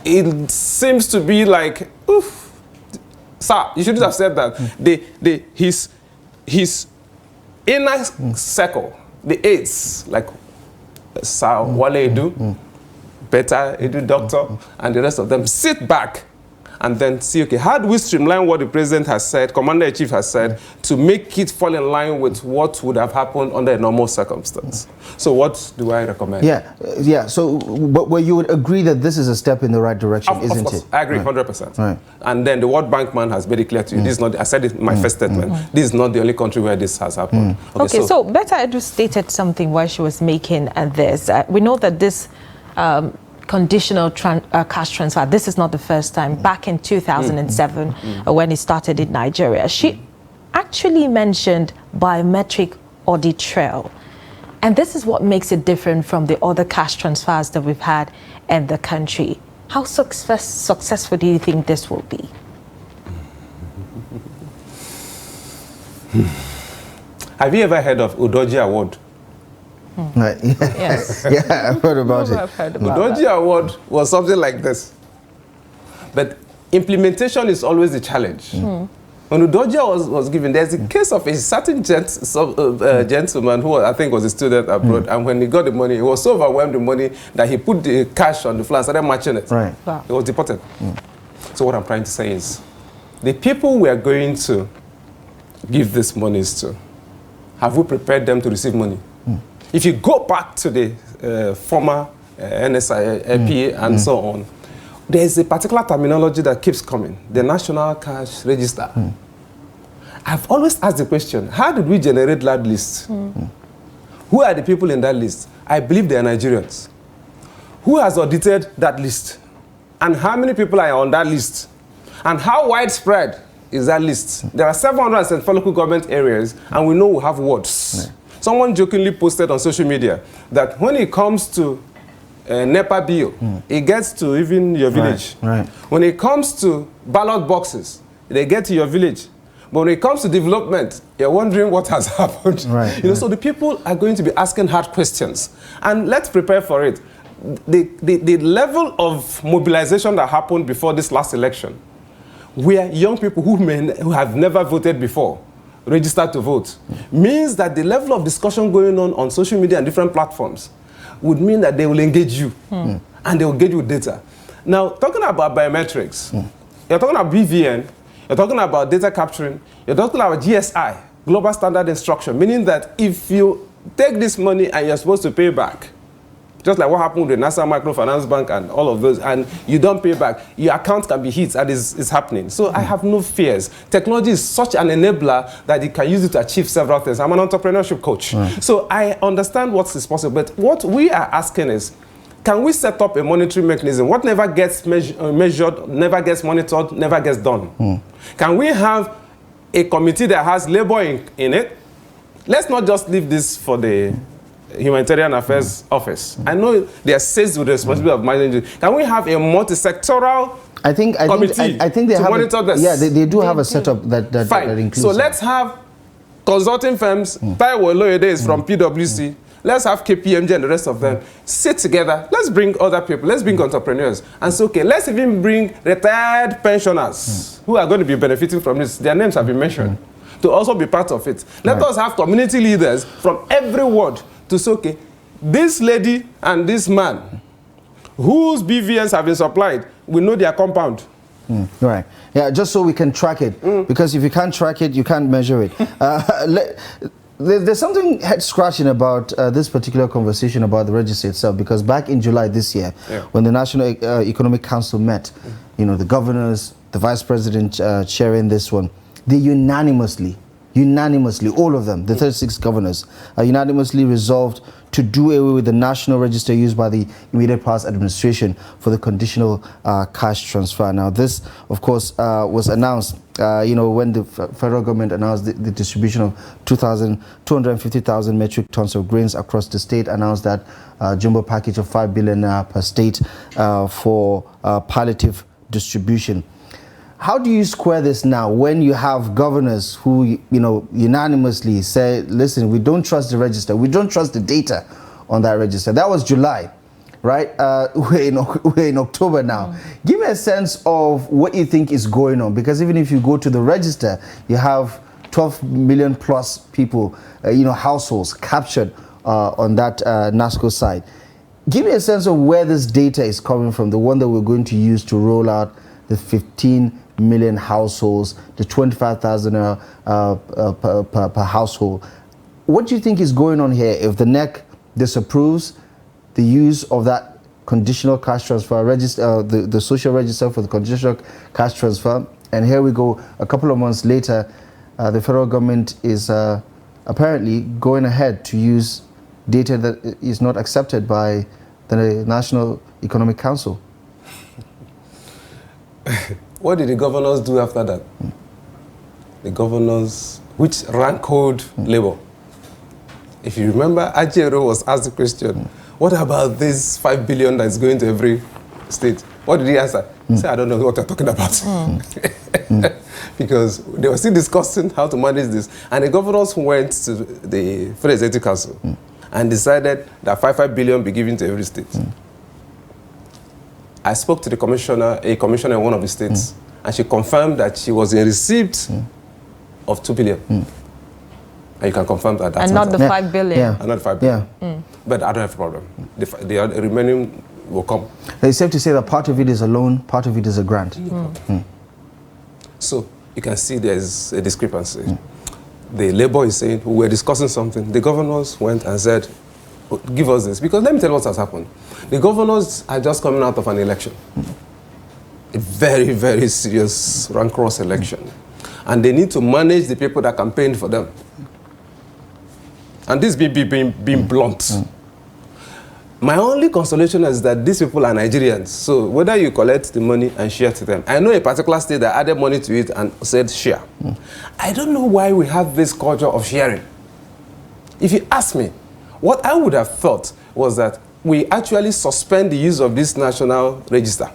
it seems to be like, oof, sir, you shouldn't have said that. His inner circle, the aides, like Sir Wale Edu, BETTE Edu Doctor, and the rest of them, sit back and then see, okay, how do we streamline what the president has said, commander-in-chief has said, to make it fall in line with what would have happened under a normal circumstance? So what do I recommend? Yeah. So, but you would agree that this is a step in the right direction, isn't of course, it? I agree, 100%. Right. And then the World Bank man has made it clear to you, this is not, I said it in my first statement, this is not the only country where this has happened. Okay, so BETTE Edu stated something while she was making this. We know that this conditional cash transfer, this is not the first time. Back in 2007, when it started in Nigeria, she actually mentioned biometric audit trail. And this is what makes it different from the other cash transfers that we've had in the country. How successful do you think this will be? Have you ever heard of Udoji Award? Right. Yes. Yeah, I've heard about it. I've heard about Udoji Award was something like this. But implementation is always the challenge. When Udoji was given, there's a case of a certain gentleman who I think was a student abroad, and when he got the money, he was so overwhelmed with money that he put the cash on the floor and started matching it. Right. Wow. He was deported. So what I'm trying to say is, the people we are going to give these monies to, have we prepared them to receive money? If you go back to the former NSI, APA, and so on, there's a particular terminology that keeps coming, the National Cash Register. I've always asked the question, how did we generate that list? Who are the people in that list? I believe they are Nigerians. Who has audited that list? And how many people are on that list? And how widespread is that list? There are 774 local government areas, and we know we have wards. Someone jokingly posted on social media that when it comes to NEPA bill, it gets to even your village. Right. When it comes to ballot boxes, they get to your village. But when it comes to development, you're wondering what has happened. Right. So the people are going to be asking hard questions. And let's prepare for it. The level of mobilization that happened before this last election, where young people who have never voted before registered to vote, means that the level of discussion going on social media and different platforms would mean that they will engage you and they will engage with data. Now, talking about biometrics, you're talking about BVN, you're talking about data capturing, you're talking about GSI, Global Standard Instruction, meaning that if you take this money and you're supposed to pay back, just like what happened with NASA Microfinance Bank and all of those, and you don't pay back, your account can be hit, and it's happening. So I have no fears. Technology is such an enabler that you can use it to achieve several things. I'm an entrepreneurship coach. So I understand what is possible, but what we are asking is, can we set up a monitoring mechanism? What never gets measured, never gets monitored, never gets done. Can we have a committee that has labor in it? Let's not just leave this for the Humanitarian Affairs Office. I know they are seized with the responsibility of managing. Can we have a multi-sectoral committee I think they to have monitor this? Yeah, they do have a setup that includes. So let's have consulting firms. Taiwo Loyede is from PwC. Let's have KPMG and the rest of them sit together. Let's bring other people. Let's bring entrepreneurs. And so, okay, let's even bring retired pensioners who are going to be benefiting from this. Their names have been mentioned. to also be part of it. Let us have community leaders from every ward to say, okay, this lady and this man whose BVNs have been supplied, we know their compound. Right. Yeah, just so we can track it. Because if you can't track it, you can't measure it. There's something head-scratching about this particular conversation about the register itself, because back in July this year, when the National Economic Council met, you know, the governors, the vice president chairing this one, they unanimously, all of them, the 36 governors, unanimously resolved to do away with the national register used by the immediate past administration for the conditional cash transfer. Now, this, of course, was announced, you know, when the federal government announced the distribution of 250,000 metric tons of grains across the state, announced that jumbo package of 5 billion per state for palliative distribution. How do you square this now when you have governors who, you know, unanimously say, listen, we don't trust the register, we don't trust the data on that register? That was July, right? We're in October now. Give me a sense of what you think is going on, because even if you go to the register, you have 12 million plus people, you know, households captured on that NASCO side. Give me a sense of where this data is coming from, the one that we're going to use to roll out the 15 million households, the 25,000 per household. What do you think is going on here if the NEC disapproves the use of that conditional cash transfer register, the social register for the conditional cash transfer, and here we go, a couple of months later, the federal government is apparently going ahead to use data that is not accepted by the National Economic Council? What did the governors do after that? The governors, which rank code labor? If you remember, Ajero was asked the question, what about this 5 billion that is going to every state? What did he answer? He said, I don't know what you're talking about. Because they were still discussing how to manage this. And the governors went to the Federal Executive Council and decided that 5 billion be given to every state. I spoke to a commissioner in one of the states, and she confirmed that she was in receipt of 2 billion. And you can confirm that. And not the 5 billion. And not 5 billion. But I don't have a problem. The remaining will come. It's safe to say that part of it is a loan, part of it is a grant. So you can see there's a discrepancy. The labor is saying, we were discussing something. The governors went and said, give us this. Because let me tell you what has happened. The governors are just coming out of an election. A very, very serious rank-cross election. And they need to manage the people that campaigned for them. And this being blunt. My only consolation is that these people are Nigerians. So whether you collect the money and share to them. I know a particular state that added money to it and said share. I don't know why we have this culture of sharing. If you ask me, what I would have thought was that we actually suspend the use of this national register.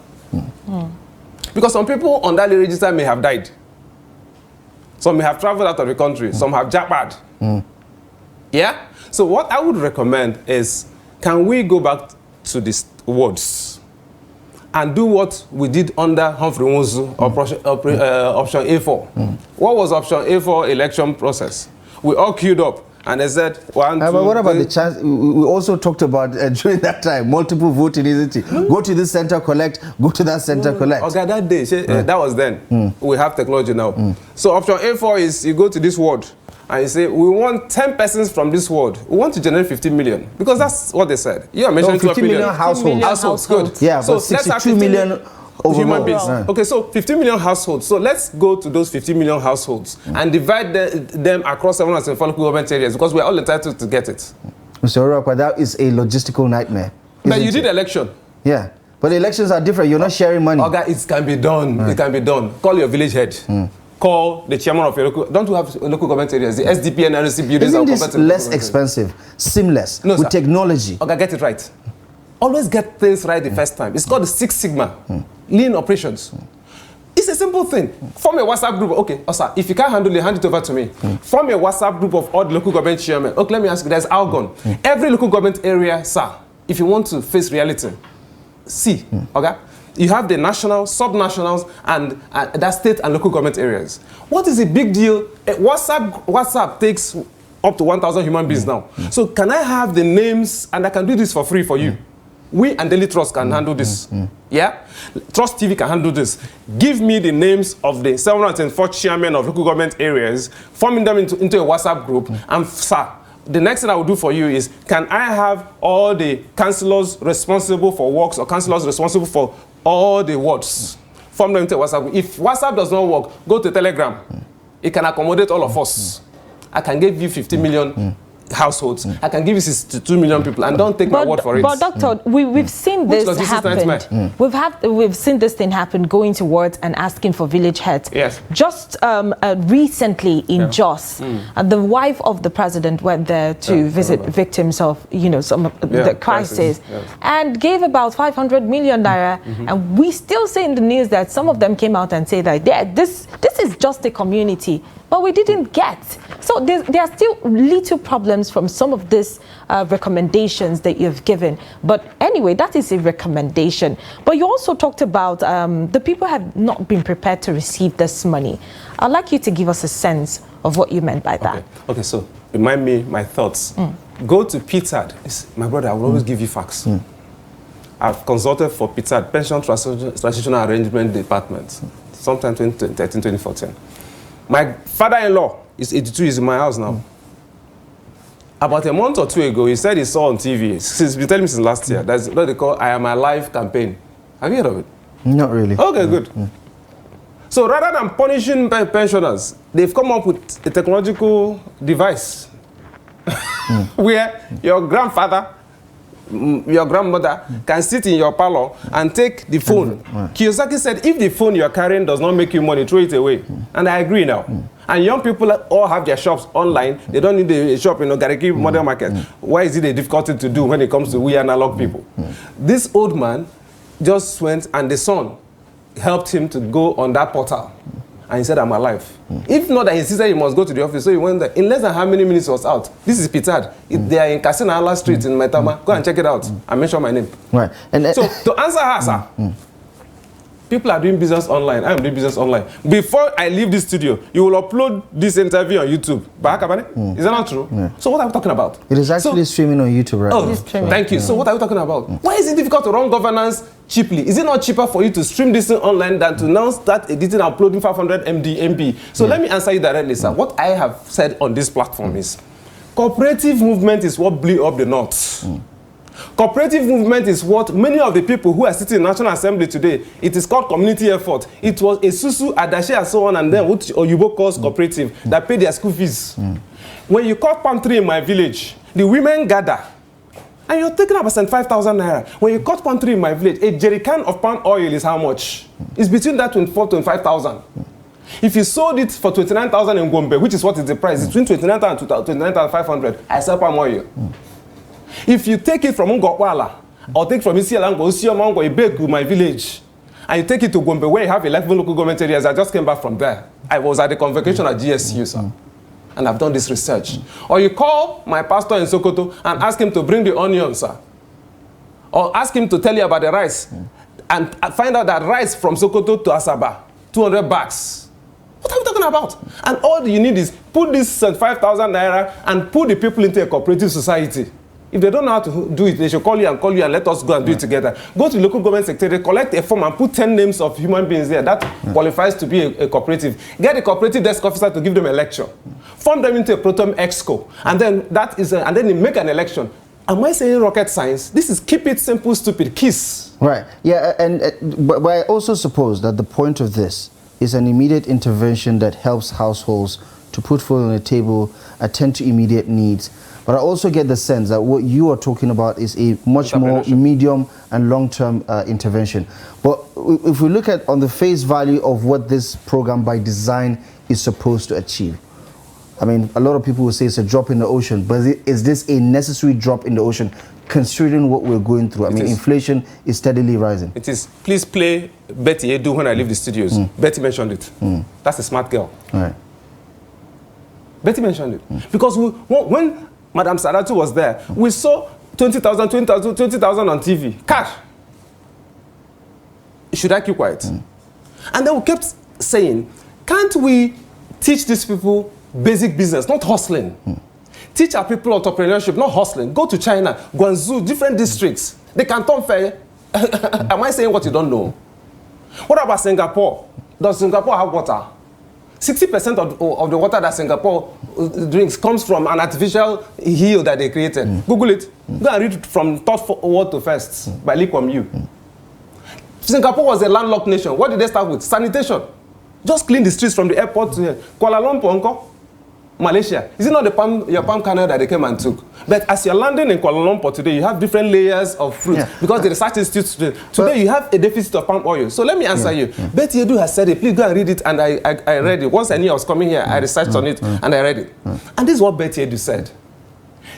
Because some people on that register may have died. Some may have traveled out of the country. Some have jackpot. Yeah? So what I would recommend is, can we go back to these wards and do what we did under Humphrey Nwosu, option A4? What was option A4 election process? We all queued up. And they said, but what about the chance? We also talked about during that time, multiple voting, isn't it? Go to this center, collect, go to that center, collect. Okay, that day, that was then. We have technology now. So option A4 is you go to this ward and you say, we want 10 persons from this ward. We want to generate 15 million. Because that's what they said. You are mentioning 50 million households. Households, good. Yeah, so but 62 million human beings. Okay, so 15 million households. So let's go to those 15 million households and divide them across 704 local government areas, because we're all entitled to get it. Mr. URUAKPA, that is a logistical nightmare. But you did election. Yeah, but the elections are different. You're not sharing money. Okay, it can be done. It can be done. Call your village head. Call the chairman of your local. Don't you have local government areas? The SDP and NRC buildings Isn't are this less expensive, seamless, with technology? Okay, get it right. Always get things right the first time. It's called the Six Sigma. Lean operations. It's a simple thing. Form a WhatsApp group. Okay, sir, if you can't handle it, hand it over to me. Form a WhatsApp group of all the local government chairmen. Okay, let me ask you, there's Algon. Every local government area, sir, if you want to face reality, see, okay, You have the national, sub-nationals, and that state and local government areas. What is the big deal? WhatsApp takes up to 1,000 human beings now. So can I have the names, and I can do this for free for you? We and Daily Trust can handle this. Yeah? Trust TV can handle this. Give me the names of the 704 chairmen of local government areas, forming them into a WhatsApp group, and sir, the next thing I will do for you is, can I have all the councillors responsible for works or councillors responsible for all the wards? Form them into WhatsApp. If WhatsApp does not work, go to Telegram. It can accommodate all of us. I can give you 50 million households. I can give you 62 million people, and don't take my word for it. But doctor, we've seen this happen. We've seen this thing happen, going to wards and asking for village heads. Yes. Just recently in Jos, the wife of the president went there to visit victims of, you know, some of the crisis, and gave about 500 million naira. And we still say in the news that some of them came out and say that this is just a community, but we didn't get. So there are still little problems from some of these recommendations that you've given. But anyway, that is a recommendation. But you also talked about the people have not been prepared to receive this money. I'd like you to give us a sense of what you meant by that. Okay, so remind me my thoughts. Go to PTAD. My brother, I will always give you facts. I've consulted for PTAD, Pension Transitional Arrangement Department, sometime 2013, 2014. My father-in-law is 82, he's in my house now. About a month or two ago, he said he saw on TV, he's been telling me since last year, that's what they call I Am Alive campaign. Have you heard of it? Not really. Okay, good. So rather than punishing pensioners, they've come up with a technological device where your grandfather, your grandmother can sit in your parlor and take the phone. Kiyosaki said, if the phone you're carrying does not make you money, throw it away. And I agree now. And young people all have their shops online. They don't need a shop in Gariki modern market. Why is it a difficult to do when it comes to we analog people? This old man just went, and the son helped him to go on that portal. And he said, I'm alive. If not, that he insisted he must go to the office. So he went there. In less than how many minutes he was out? This is PTAD. They are in Kasina Allah Street in Maitama. Go and check it out. I mention my name. Right. So to answer her, sir, people are doing business online. I am doing business online. Before I leave this studio, you will upload this interview on YouTube. Is that not true? So what are we talking about? It is actually streaming on YouTube right now. Thank you. So what are we talking about? Why is it difficult to run governance cheaply? Is it not cheaper for you to stream this thing online than to now start editing and uploading 500 MB? So let me answer you directly, sir. What I have said on this platform is cooperative movement is what blew up the North. Cooperative movement is what many of the people who are sitting in National Assembly today, it is called community effort. It was a Susu, Adashi, and so on, and then what Oyubo calls cooperative, that pay their school fees. When you cut palm tree in my village, the women gather, and you're taking about 5,000 naira. When you cut palm tree in my village, a jerry can of palm oil is how much? It's between that 24,000 to 25,000. If you sold it for 29,000 in Gombe, which is what is the price, it's between 29,000 and 29,500, I sell palm oil. If you take it from Ngopwala, or take from Isialango, Usiomango, Ibeku, my village, and you take it to Gombe, where you have 11 local government areas, I just came back from there. I was at the convocation at GSU, sir. And I've done this research. Or you call my pastor in Sokoto and ask him to bring the onions, sir. Or ask him to tell you about the rice. And find out that rice from Sokoto to Asaba, 200 bags. What are we talking about? And all you need is put this 5,000 naira and put the people into a cooperative society. If they don't know how to do it, they should call you and let us go and do it together. Go to the local government secretariat, collect a form and put 10 names of human beings there. That qualifies to be a cooperative. Get a cooperative desk officer to give them a lecture. Form them into a Proton Exco. And then and then you make an election. Am I saying rocket science? This is keep it simple, stupid, KISS. Right. Yeah, but I also suppose that the point of this is an immediate intervention that helps households to put food on the table, attend to immediate needs. But I also get the sense that what you are talking about is a much more medium and long-term intervention. But if we look at on the face value of what this program by design is supposed to achieve, I mean, a lot of people will say it's a drop in the ocean, but is this a necessary drop in the ocean considering what we're going through? I mean, inflation is steadily rising. It is. Please play Betty do when I leave the studios. Betty mentioned it. That's a smart girl. Right. Betty mentioned it. Because when Madam Saratu was there, we saw 20,000 on TV. Cash. should I keep quiet? And then we kept saying, can't we teach these people basic business, not hustling? Teach our people entrepreneurship, not hustling. Go to China, Guangzhou, different districts. They can turn fair. Am I saying what you don't know? What about Singapore? Does Singapore have water? 60% of the water that Singapore drinks comes from an artificial hill that they created. Google it. Go and read from third word to first by Lee Kuan Yew. Singapore was a landlocked nation. What did they start with? Sanitation. Just clean the streets from the airport to here. Kuala Lumpur, Malaysia. Is it not your palm kernel that they came and took? But as you're landing in Kuala Lumpur today, you have different layers of fruit because the research institute today you have a deficit of palm oil. So let me answer you. Betty Edu has said it. Please go and read it, and I read it. Once I knew I was coming here, I researched on it and I read it. And this is what Betty Edu said.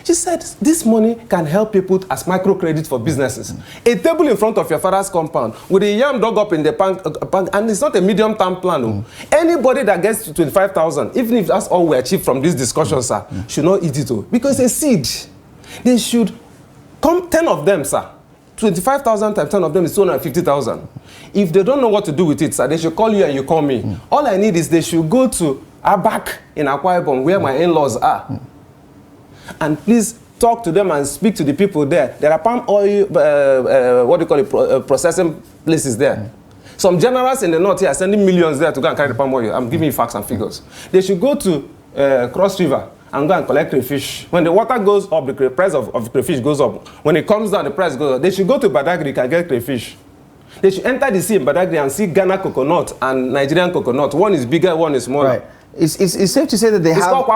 She said this money can help people as microcredit for businesses. A table in front of your father's compound with a yam dug up in the bank, and it's not a medium-term plan. Anybody that gets to 25,000, even if that's all we achieve from this discussion, sir, should not eat it. Because it's a seed. They should come 10 of them, sir. 25,000 times 10 of them is 250,000. If they don't know what to do with it, sir, they should call you and you call me. All I need is they should go to Abak in Akwa Ibom, where my in-laws are. And please talk to them and speak to the people there. There are palm oil, processing places there. Some generals in the north here are sending millions there to go and carry the palm oil. I'm giving you facts and figures. They should go to Cross River and go and collect crayfish. When the water goes up, the price of crayfish goes up. When it comes down, the price goes up. They should go to Badagry and get crayfish. They should enter the sea in Badagry and see Ghana coconut and Nigerian coconut. One is bigger, one is smaller. Right. It's safe to say that they have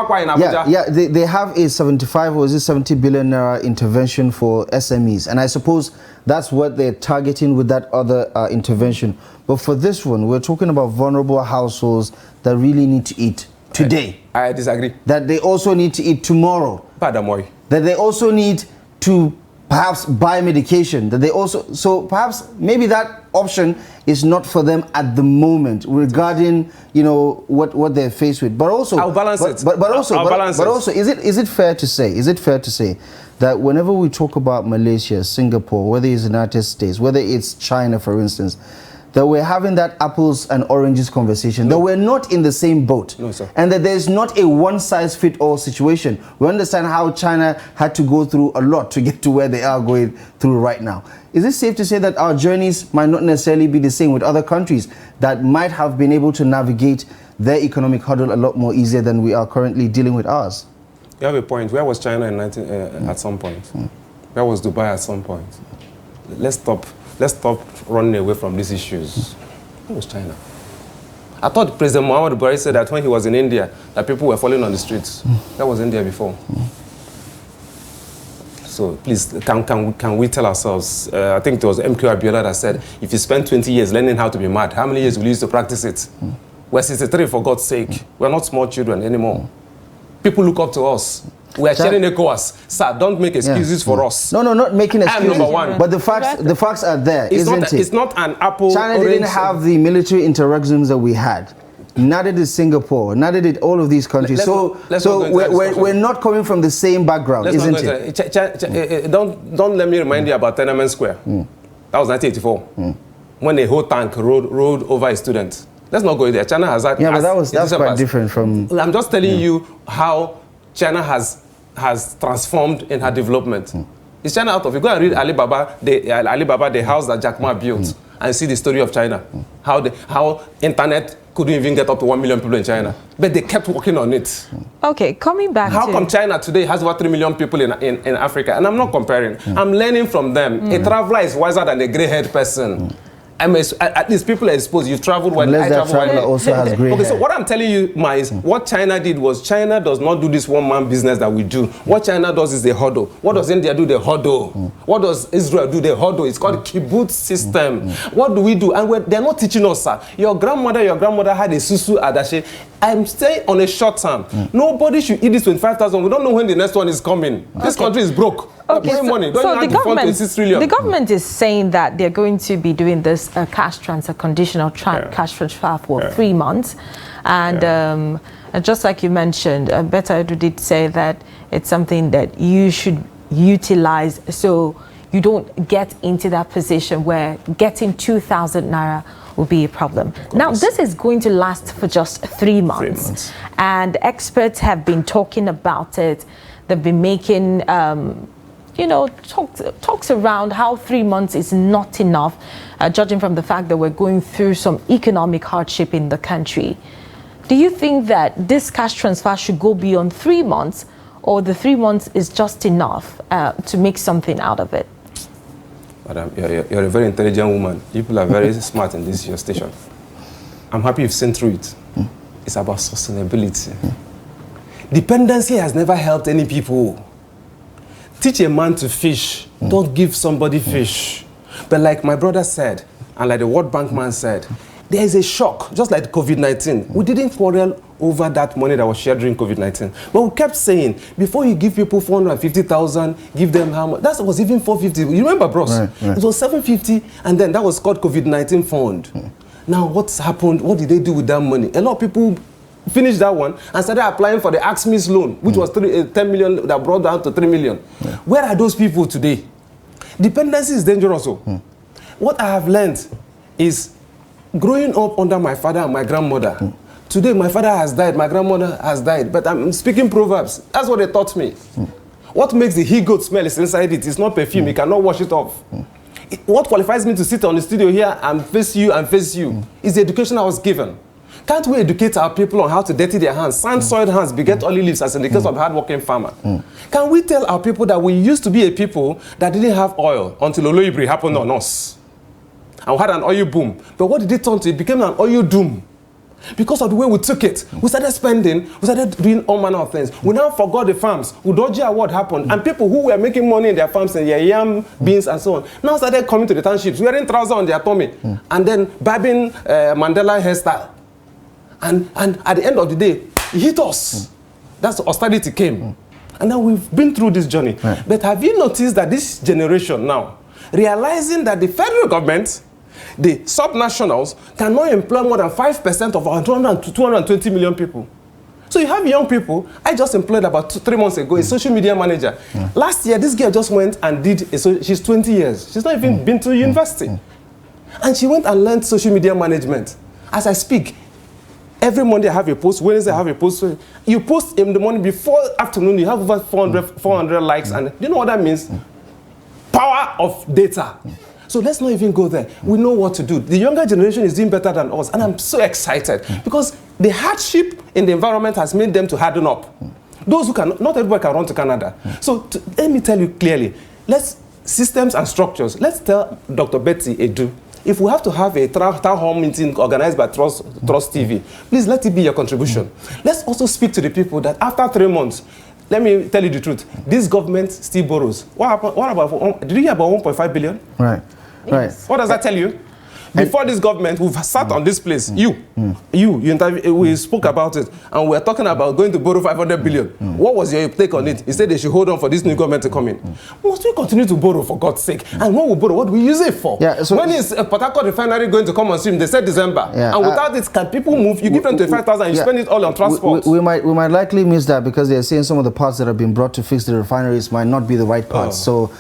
they have a 75 or is it 70 billion naira intervention for SMEs, and I suppose that's what they're targeting with that other intervention. But for this one, we're talking about vulnerable households that really need to eat today. I disagree. That they also need to eat tomorrow. Pardon. That they also need to perhaps buy medication. That they also, so perhaps maybe that option is not for them at the moment regarding what they're faced with. But also, I'll balance it. But also, is it fair to say that whenever we talk about Malaysia, Singapore, whether it's the United States, whether it's China, for instance, that we're having that apples and oranges conversation, that we're not in the same boat, and that there's not a one-size-fits-all situation. We understand how China had to go through a lot to get to where they are going through right now. Is it safe to say that our journeys might not necessarily be the same with other countries that might have been able to navigate their economic hurdle a lot more easier than we are currently dealing with ours? You have a point. Where was China at some point? Where was Dubai at some point? Let's stop running away from these issues. Where was China? I thought President Muhammad Buhari said that when he was in India, that people were falling on the streets. That was India before. So please, can we tell ourselves, I think it was MQ Abiola that said, if you spend 20 years learning how to be mad, how many years will you use to practice it? We're 63, for God's sake. We're not small children anymore. People look up to us. We are sharing ECOWAS. Sir, don't make excuses for us. No, not making excuses. I'm number one. But the facts are there, isn't it? It's not an apple. China didn't have the military interactions that we had. Neither did Singapore. Neither did all of these countries. We're not coming from the same background, isn't it? Don't let me remind you about Tiananmen Square. That was 1984. When a whole tank rode over a student. Let's not go there. China has that. Yeah, but that's quite different from. I'm just telling you how China has transformed in her development. Is China out of it? Go and read Alibaba, the house that Jack Ma built, and see the story of China. How internet couldn't even get up to 1 million people in China, but they kept working on it. Okay, coming back. How come China today has over 3 million people in Africa? And I'm not comparing. I'm learning from them. A traveler is wiser than a grey-haired person. At least people are exposed. You've traveled when I travel. Also has gray hair. So what I'm telling you, Ma, is what China did was China does not do this one-man business that we do. What China does is the huddle. What does India do? The huddle. What does Israel do? The huddle. It's called kibbutz system. What do we do? And they're not teaching us, sir. Your grandmother had a susu adashi. I'm saying on a short term, nobody should eat this 25,000. We don't know when the next one is coming. This country is broke. Okay, the government is saying that they're going to be doing this cash transfer, conditional cash transfer for 3 months. And just like you mentioned, Bette Edu did say that it's something that you should utilize so you don't get into that position where getting 2,000 naira will be a problem. Now, this is going to last for just 3 months. And experts have been talking about it. They've been making, you know, talks around how 3 months is not enough, judging from the fact that we're going through some economic hardship in the country. Do you think that this cash transfer should go beyond 3 months, or the 3 months is just enough to make something out of it? Madam, you're a very intelligent woman. People are very smart in this your station. I'm happy you've seen through it. It's about sustainability. Dependency has never helped any people. Teach a man to fish. Don't give somebody fish. But like my brother said, and like the World Bank man said, there is a shock, just like COVID-19. We didn't quarrel over that money that was shared during COVID-19. But we kept saying, before you give people 450,000, give them how much? That was even 450. You remember, bros? Right. It was 750, and then that was called COVID-19 fund. Now, what's happened? What did they do with that money? A lot of people finished that one and started applying for the AXMIS loan, which was 10 million that brought down to 3 million. Where are those people today? Dependency is dangerous. What I have learned is growing up under my father and my grandmother. Today, my father has died, my grandmother has died, but I'm speaking Proverbs. That's what they taught me. What makes the he-goat smell is inside it. It's not perfume. You cannot wash it off. What qualifies me to sit on the studio here and face you is the education I was given. Can't we educate our people on how to dirty their hands? Sand-soiled hands beget oily leaves, as in the case of a hard-working farmer. Can we tell our people that we used to be a people that didn't have oil until DAYBREAK happened on us? And we had an oil boom. But what did it turn to? It became an oil doom. Because of the way we took it, we started spending, we started doing all manner of things. We now forgot the farms. Udoji what happened, and people who were making money in their farms and their yam, beans, and so on, now started coming to the townships, wearing trousers on their tummy, and then barbing Mandela hairstyle. And at the end of the day, it hit us. That's austerity came. And now we've been through this journey. But have you noticed that this generation now, realizing that the federal government, the subnationals cannot employ more than 5% of our 220 million people. So you have young people. I just employed about 3 months ago a social media manager. Last year, this girl just went and did, she's 20 years. She's not even been to university. And she went and learned social media management. As I speak, every Monday I have a post, Wednesday I have a post. You post in the morning, before afternoon, you have over 400 likes. And you know what that means? Power of data. So let's not even go there. We know what to do. The younger generation is doing better than us. And I'm so excited because the hardship in the environment has made them to harden up. Those who can, not everybody can run to Canada. So let me tell you clearly, systems and structures. Let's tell Dr. Betty Edu, if we have to have a town hall meeting organized by Trust TV, please let it be your contribution. Let's also speak to the people that after 3 months, let me tell you the truth, this government still borrows. What about, did you hear about 1.5 billion? Right. Right. What does that tell you? Before this government, we've sat on this place. We spoke about it, and we're talking about going to borrow 500 billion. What was your take on it? He said they should hold on for this new government to come in. Must we continue to borrow, for God's sake? And when we borrow, what do we use it for? When is a Port Harcourt refinery going to come on stream? They said December. And without it, can people move? You give them 25,000 and you spend it all on transport. We might likely miss that because they're saying some of the parts that have been brought to fix the refineries might not be the right parts. So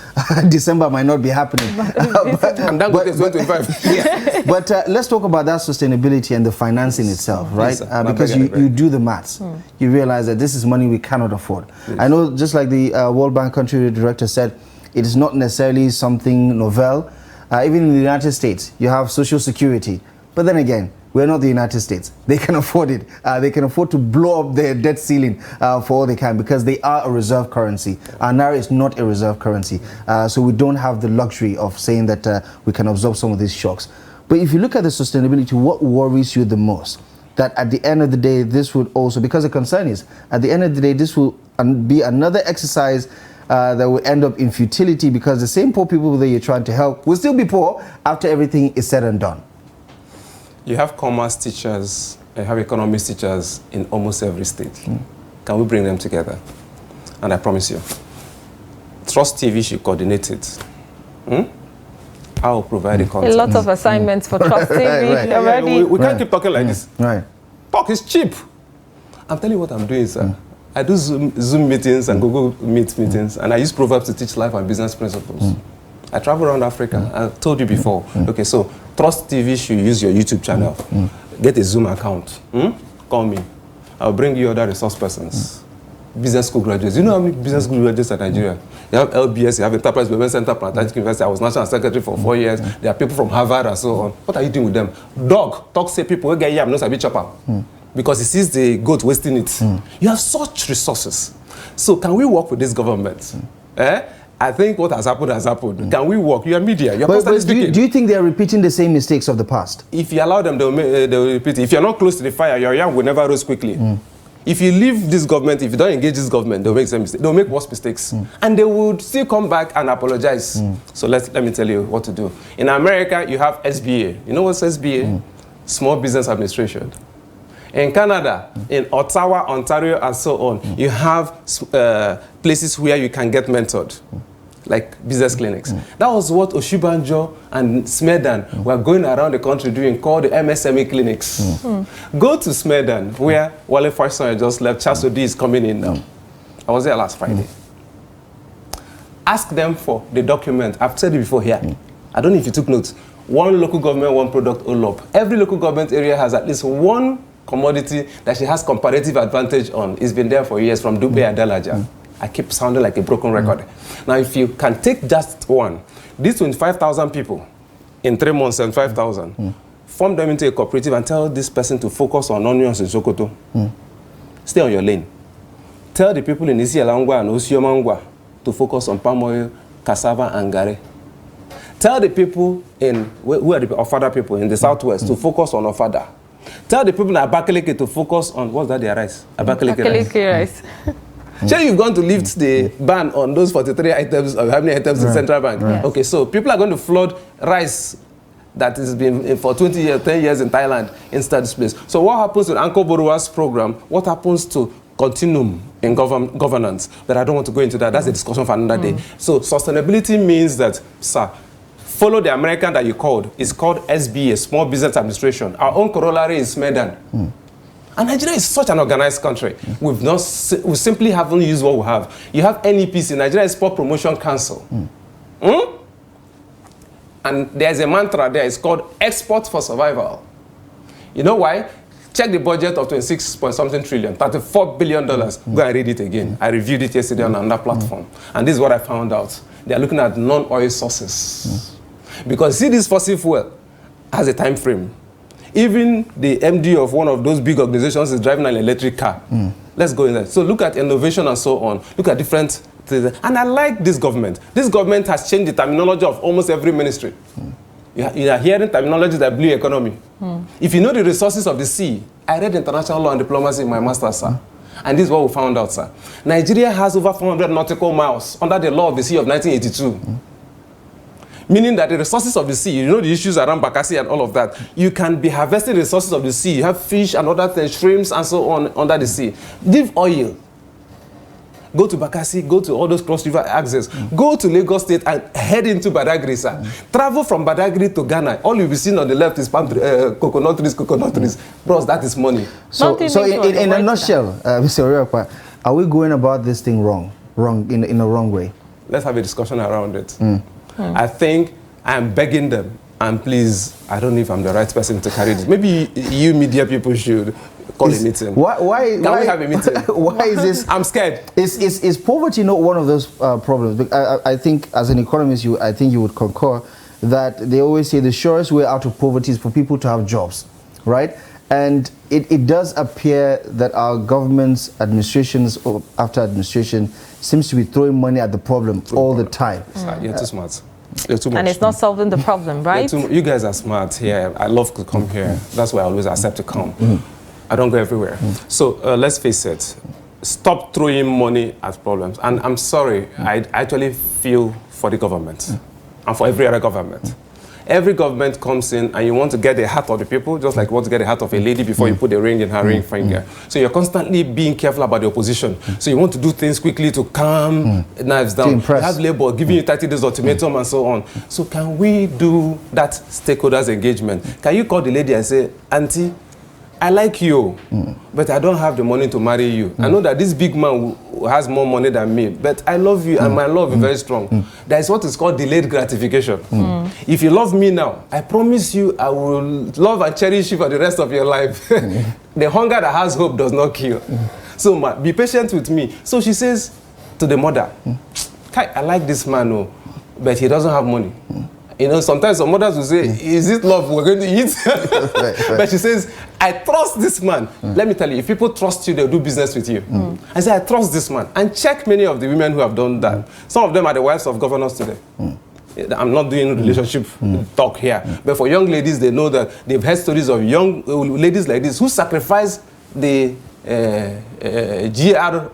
December might not be happening. And that is 25. But let's talk about that sustainability and the financing itself, right? Because you do the maths. You realize that this is money we cannot afford. I know, just like the World Bank country director said, it is not necessarily something novel. Even in the United States, you have Social Security. But then again, we're not the United States. They can afford it. They can afford to blow up their debt ceiling for all they can because they are a reserve currency. Our Naira is not a reserve currency. So we don't have the luxury of saying that we can absorb some of these shocks. But if you look at the sustainability, what worries you the most? That at the end of the day, this would also, because the concern is, at the end of the day, this will be another exercise that will end up in futility because the same poor people that you're trying to help will still be poor after everything is said and done. You have commerce teachers, you have economics teachers in almost every state. Can we bring them together? And I promise you, Trust TV should coordinate it. I will provide the content. A lot of assignments for Trust TV already. We can't keep talking like this. Talk is cheap. I'm telling you what I'm doing, sir. I do Zoom meetings and Google Meet meetings, and I use Proverbs to teach life and business principles. I travel around Africa. I told you before. Okay, so Trust TV should use your YouTube channel. Get a Zoom account. Call me. I'll bring you other resource persons. Business school graduates. You know how many business school graduates in Nigeria? You have LBS, you have Enterprise Development Center, Plantatic University. I was National Secretary for 4 years. There are people from Harvard and so on. What are you doing with them? Talk say people, get yam, not a bit chopper. Because he sees the goat wasting it. You have such resources. So can we work with this government? I think what has happened has happened. Can we work? You are media. You're constantly speaking. Do you think they are repeating the same mistakes of the past? If you allow them, they will repeat it. If you're not close to the fire, your yam will never rise quickly. If you leave this government, if you don't engage this government, they'll make some mistakes. They'll make worse mistakes. And they would still come back and apologize. So let me tell you what to do. In America, you have SBA. You know what's SBA? Small Business Administration. In Canada, in Ottawa, Ontario, and so on, you have places where you can get mentored, like business clinics. That was what Oshibanjo and Smedan were going around the country doing, called the MSME clinics. Go to Smedan, where Wale Farson just left. Charles Odi is coming in now. I was there last Friday. Ask them for the document. I've said it before here. I don't know if you took notes. One local government, one product, OLOP. Every local government area has at least one commodity that she has comparative advantage on. It's been there for years, from Dubai and Dalaja. I keep sounding like a broken record. Now, if you can take just one, these 25,000 people in 3 months and 5,000, form them into a cooperative and tell this person to focus on onions in Sokoto. Stay on your lane. Tell the people in Isialangwa and Osiomangwa to focus on palm oil, cassava, and gare. Tell the people who are the Ofada people in the southwest to focus on Ofada. Tell the people in Abakaliki to focus on, what's that, their rice? Abakaliki rice. Sure, you've gone to lift the ban on those 43 items, or how many items in Central Bank? Yes. Okay, so people are going to flood rice that has been for 20 years, 10 years in Thailand instead of this place. So what happens with Anko Borua's program? What happens to continuum in governance? But I don't want to go into that. That's a discussion for another day. So sustainability means that, sir, follow the American that you called. It's called SBA, Small Business Administration. Our own corollary is Smedan. And Nigeria is such an organized country. We simply haven't used what we have. You have NEPC, Nigeria Export Promotion Council. And there's a mantra there. It's called Export for Survival. You know why? Check the budget of 26-point-something trillion, $34 billion. Go and read it again. I reviewed it yesterday on another platform. And this is what I found out. They're looking at non-oil sources. Because see, this fossil fuel has a time frame. Even the MD of one of those big organizations is driving an electric car. Let's go in there. So look at innovation and so on. Look at different things. And I like this government. This government has changed the terminology of almost every ministry. You are hearing terminology that blue economy. If you know the resources of the sea, I read international law and diplomacy in my master's, sir. And this is what we found out, sir. Nigeria has over 400 nautical miles under the law of the sea of 1982. Meaning that the resources of the sea, you know the issues around Bakassi and all of that, you can be harvesting the resources of the sea. You have fish and other things, shrimps and so on under the sea. Leave oil. Go to Bakassi, go to all those cross-river access. Go to Lagos State and head into Badagry, sir. Travel from Badagry to Ghana. All you'll be seeing on the left is coconut trees. Bros, that is money. So in a nutshell, Mr. URUAKPA, are we going about this thing in a wrong way? Let's have a discussion around it. I think I'm begging them, and please, I don't know if I'm the right person to carry this. Maybe you media people should call a meeting. Why we have a meeting? Why is this? I'm scared. Is poverty not one of those problems? I think as an economist, I think you would concur that they always say the surest way out of poverty is for people to have jobs, right? And it does appear that our government's administrations after administration seems to be throwing money at the problem all the time. You're too smart. You're too much. And it's not solving the problem, right? You guys are smart here. I love to come here. That's why I always accept to come. I don't go everywhere. So let's face it. Stop throwing money at problems. And I'm sorry, I actually feel for the government and for every other government. Every government comes in and you want to get the heart of the people, just like you want to get the heart of a lady before you put the ring in her ring finger. So you're constantly being careful about the opposition. So you want to do things quickly to calm knives down. You have labor giving you 30 days ultimatum and so on. So can we do that stakeholders engagement? Can you call the lady and say, Auntie, I like you, but I don't have the money to marry you. I know that this big man who has more money than me, but I love you and my love is very strong. That is what is called delayed gratification. If you love me now, I promise you I will love and cherish you for the rest of your life. The hunger that has hope does not kill. So be patient with me. So she says to the mother, I like this man, but he doesn't have money. You know, sometimes some mothers will say, is it love we're going to eat? But she says, I trust this man. Let me tell you, if people trust you, they'll do business with you. I say, I trust this man. And check many of the women who have done that. Some of them are the wives of governors today. I'm not doing relationship talk here. But for young ladies, they know that they've heard stories of young ladies like this who sacrifice the GR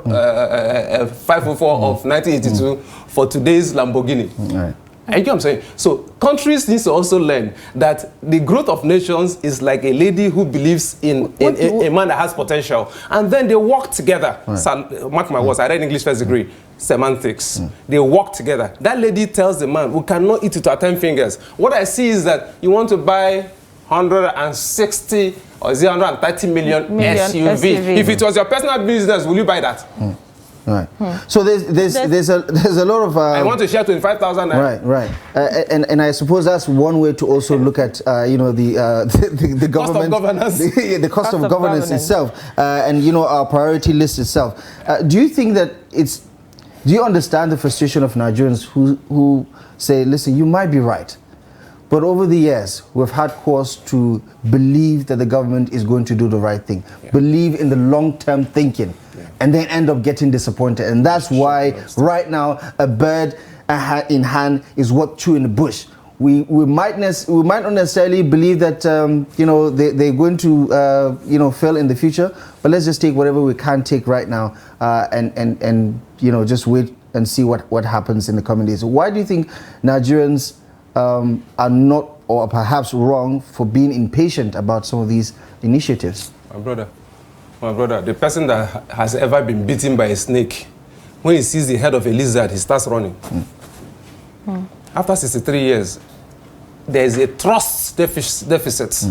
504 of 1982 for today's Lamborghini. You get what I'm saying? So countries need to also learn that the growth of nations is like a lady who believes in a man that has potential. And then they work together. So, mark my words, I read English first degree, semantics. They work together. That lady tells the man, we cannot eat it to our 10 fingers. What I see is that you want to buy 160 or 130 million SUV. If it was your personal business, will you buy that? Right. So there's a lot of. I want to share 25,000. Right. And I suppose that's one way to also look at the government, the cost of governance itself, and our priority list itself. Do you think that do you understand the frustration of Nigerians who say, listen, you might be right, but over the years we've had cause to believe that the government is going to do the right thing, believe in the long-term thinking. And then end up getting disappointed, and that's why right now a bird in hand is what chewing the bush. We might not necessarily believe that they're going to fail in the future, but let's just take whatever we can take right now, and just wait and see what happens in the coming days. Why do you think Nigerians are not, or perhaps wrong, for being impatient about some of these initiatives? My brother, the person that has ever been bitten by a snake, when he sees the head of a lizard, he starts running. After 63 years, there is a trust deficit.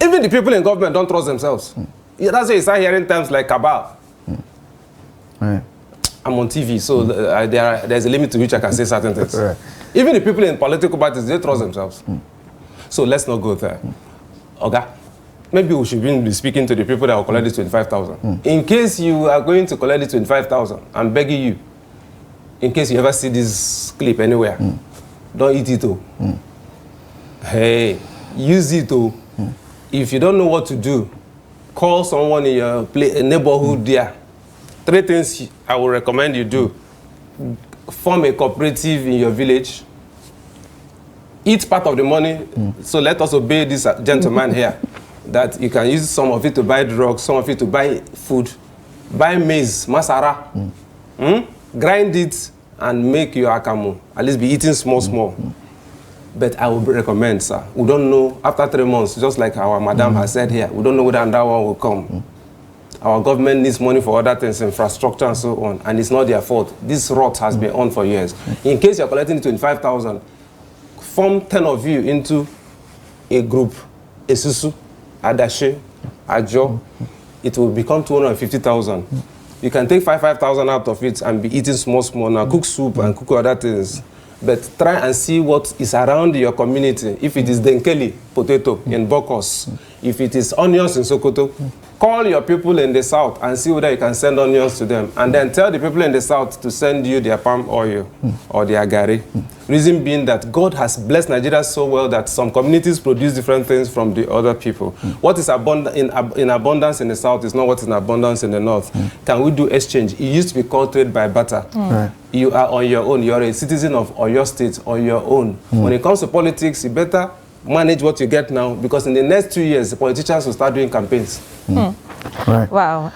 Even the people in government don't trust themselves. That's why you start hearing terms like cabal. I'm on TV, so there's a limit to which I can say certain things. Even the people in political parties, they trust themselves. So let's not go there. Okay? Maybe we should be speaking to the people that will collect the 25,000. In case you are going to collect the 25,000, I'm begging you, in case you ever see this clip anywhere, don't eat it all. Hey, use it all. If you don't know what to do, call someone in your neighborhood there. 3 things I would recommend you do. Form a cooperative in your village. Eat part of the money. So let us obey this gentleman here. That you can use some of it to buy drugs, some of it to buy food, buy maize, masara, grind it and make your akamu. At least be eating small. But I would recommend, sir, we don't know, after 3 months, just like our madam has said here, we don't know whether another one will come. Our government needs money for other things, infrastructure and so on, and it's not their fault. This rot has been on for years. In case you're collecting 25,000, form 10 of you into a group, a susu, Adashi, Ajo, it will become 250,000. You can take 5,000 out of it and be eating small now, cook soup and cook other things. But try and see what is around your community. If it is Denkeli, potato in Bokos, if it is onions in Sokoto, call your people in the south and see whether you can send onions to them. And then tell the people in the south to send you their palm oil or their gari. Reason being that God has blessed Nigeria so well that some communities produce different things from the other people. What is in abundance in the south is not what is in abundance in the north. Can we do exchange? It used to be called trade by barter. You are on your own. You are a citizen of Oyo State on your own. When it comes to politics, you better manage what you get now, because in the next 2 years, the politicians will start doing campaigns. Wow.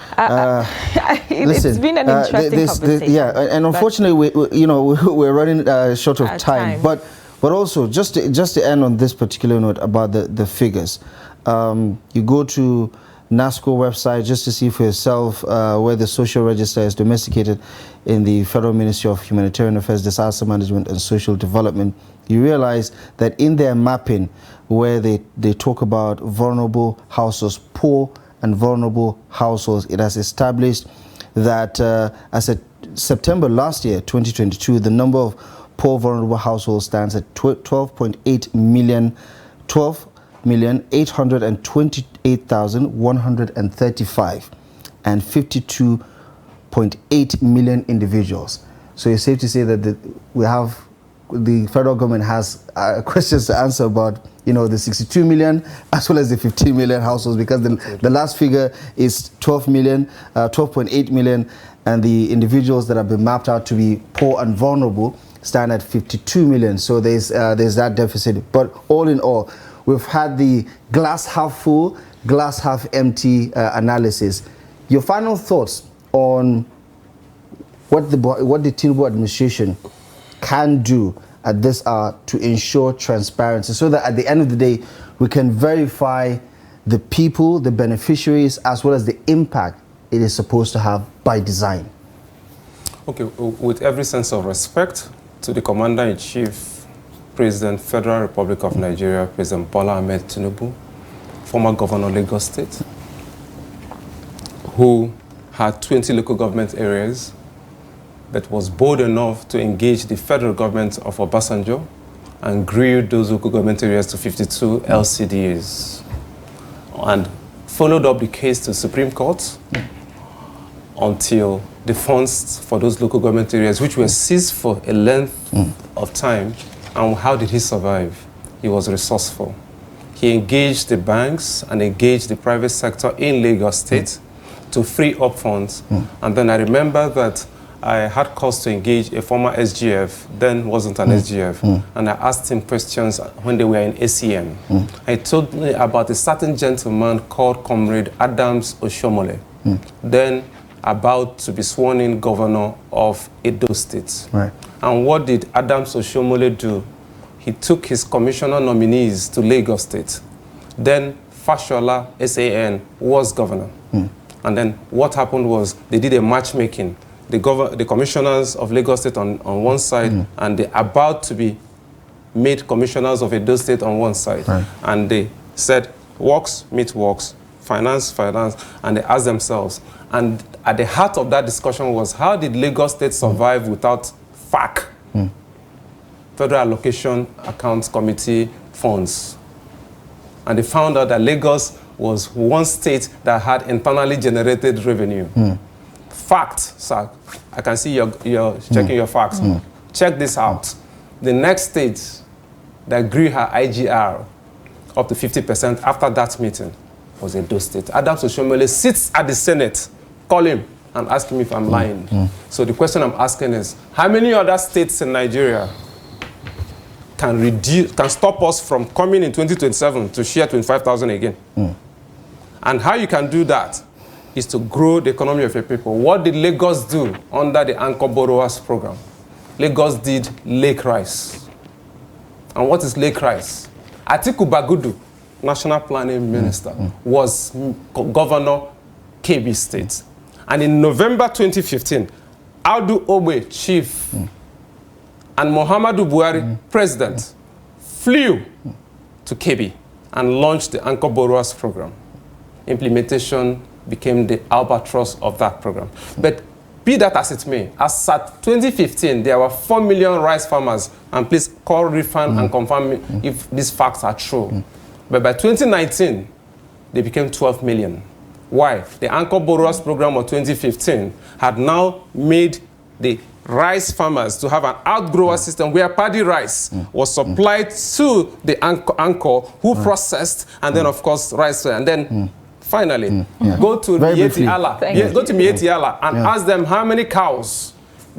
It's been an interesting conversation. And unfortunately, we're running short of time. But also, just to end on this particular note about the figures, you go to NASCO website just to see for yourself where the social register is domesticated in the Federal Ministry of Humanitarian Affairs, Disaster Management and Social Development. you realize that in their mapping, where they talk about vulnerable households, poor and vulnerable households, it has established that as of September last year, 2022, the number of poor vulnerable households stands at 12.8 million, 12,828,135, and 52.8 million individuals. So it's safe to say that the federal government has questions to answer about, you know, the 62 million as well as the 15 million households, because the last figure is 12.8 million, and the individuals that have been mapped out to be poor and vulnerable stand at 52 million. So there's that deficit. But all in all, we've had the glass half full, glass half empty analysis. Your final thoughts on what the Tinubu administration can do at this hour to ensure transparency, so that at the end of the day, we can verify the people, the beneficiaries, as well as the impact it is supposed to have by design. Okay, with every sense of respect to the Commander-in-Chief, President, Federal Republic of Nigeria, President Bola Ahmed Tinubu, former Governor of Lagos State, who had 20 local government areas, that was bold enough to engage the federal government of Obasanjo and grew those local government areas to 52 LCDs, and followed up the case to Supreme Court until the funds for those local government areas, which were seized for a length of time. And how did he survive? He was resourceful. He engaged the banks and engaged the private sector in Lagos State to free up funds. And then I remember that I had cause to engage a former SGF, then wasn't an SGF, and I asked him questions when they were in ACM. He told me about a certain gentleman called Comrade Adams Oshomole, then about to be sworn in governor of Edo State. Right. And what did Adams Oshomole do? He took his commissioner nominees to Lagos State. Then Fashola, SAN, was governor. And then what happened was they did a matchmaking. The commissioners of Lagos State on one side, and the about to be made commissioners of Edo State on one side. Right. And they said, works meet works, finance, finance, and they asked themselves. And at the heart of that discussion was, how did Lagos State survive without FAC, Federal Allocation Accounts Committee funds? And they found out that Lagos was one state that had internally generated revenue. Fact, sir. I can see you're checking your facts. Check this out. The next state that grew her IGR up to 50% after that meeting was Edo State. Adams Oshomole sits at the Senate. Call him and ask him if I'm lying. So the question I'm asking is, how many other states in Nigeria can stop us from coming in 2027 to share 25,000 again? And how you can do that is to grow the economy of your people. What did Lagos do under the Anchor Borrowers Program? Lagos did Lake Rice. And what is Lake Rice? Atiku Bagudu, National Planning Minister, was Governor Kebbi State. And in November 2015, Audu Obe, Chief, and Muhammadu Buhari, President, flew to Kebbi and launched the Anchor Borrowers Program. Implementation became the albatross of that program. But be that as it may, as at 2015, there were 4 million rice farmers, and please call refund and confirm me if these facts are true. But by 2019, they became 12 million. Why? The Anchor Borrowers Program of 2015 had now made the rice farmers to have an outgrower system where paddy rice was supplied to the Anchor, who processed, and then of course rice, and then finally go to Mieti Allah and ask them how many cows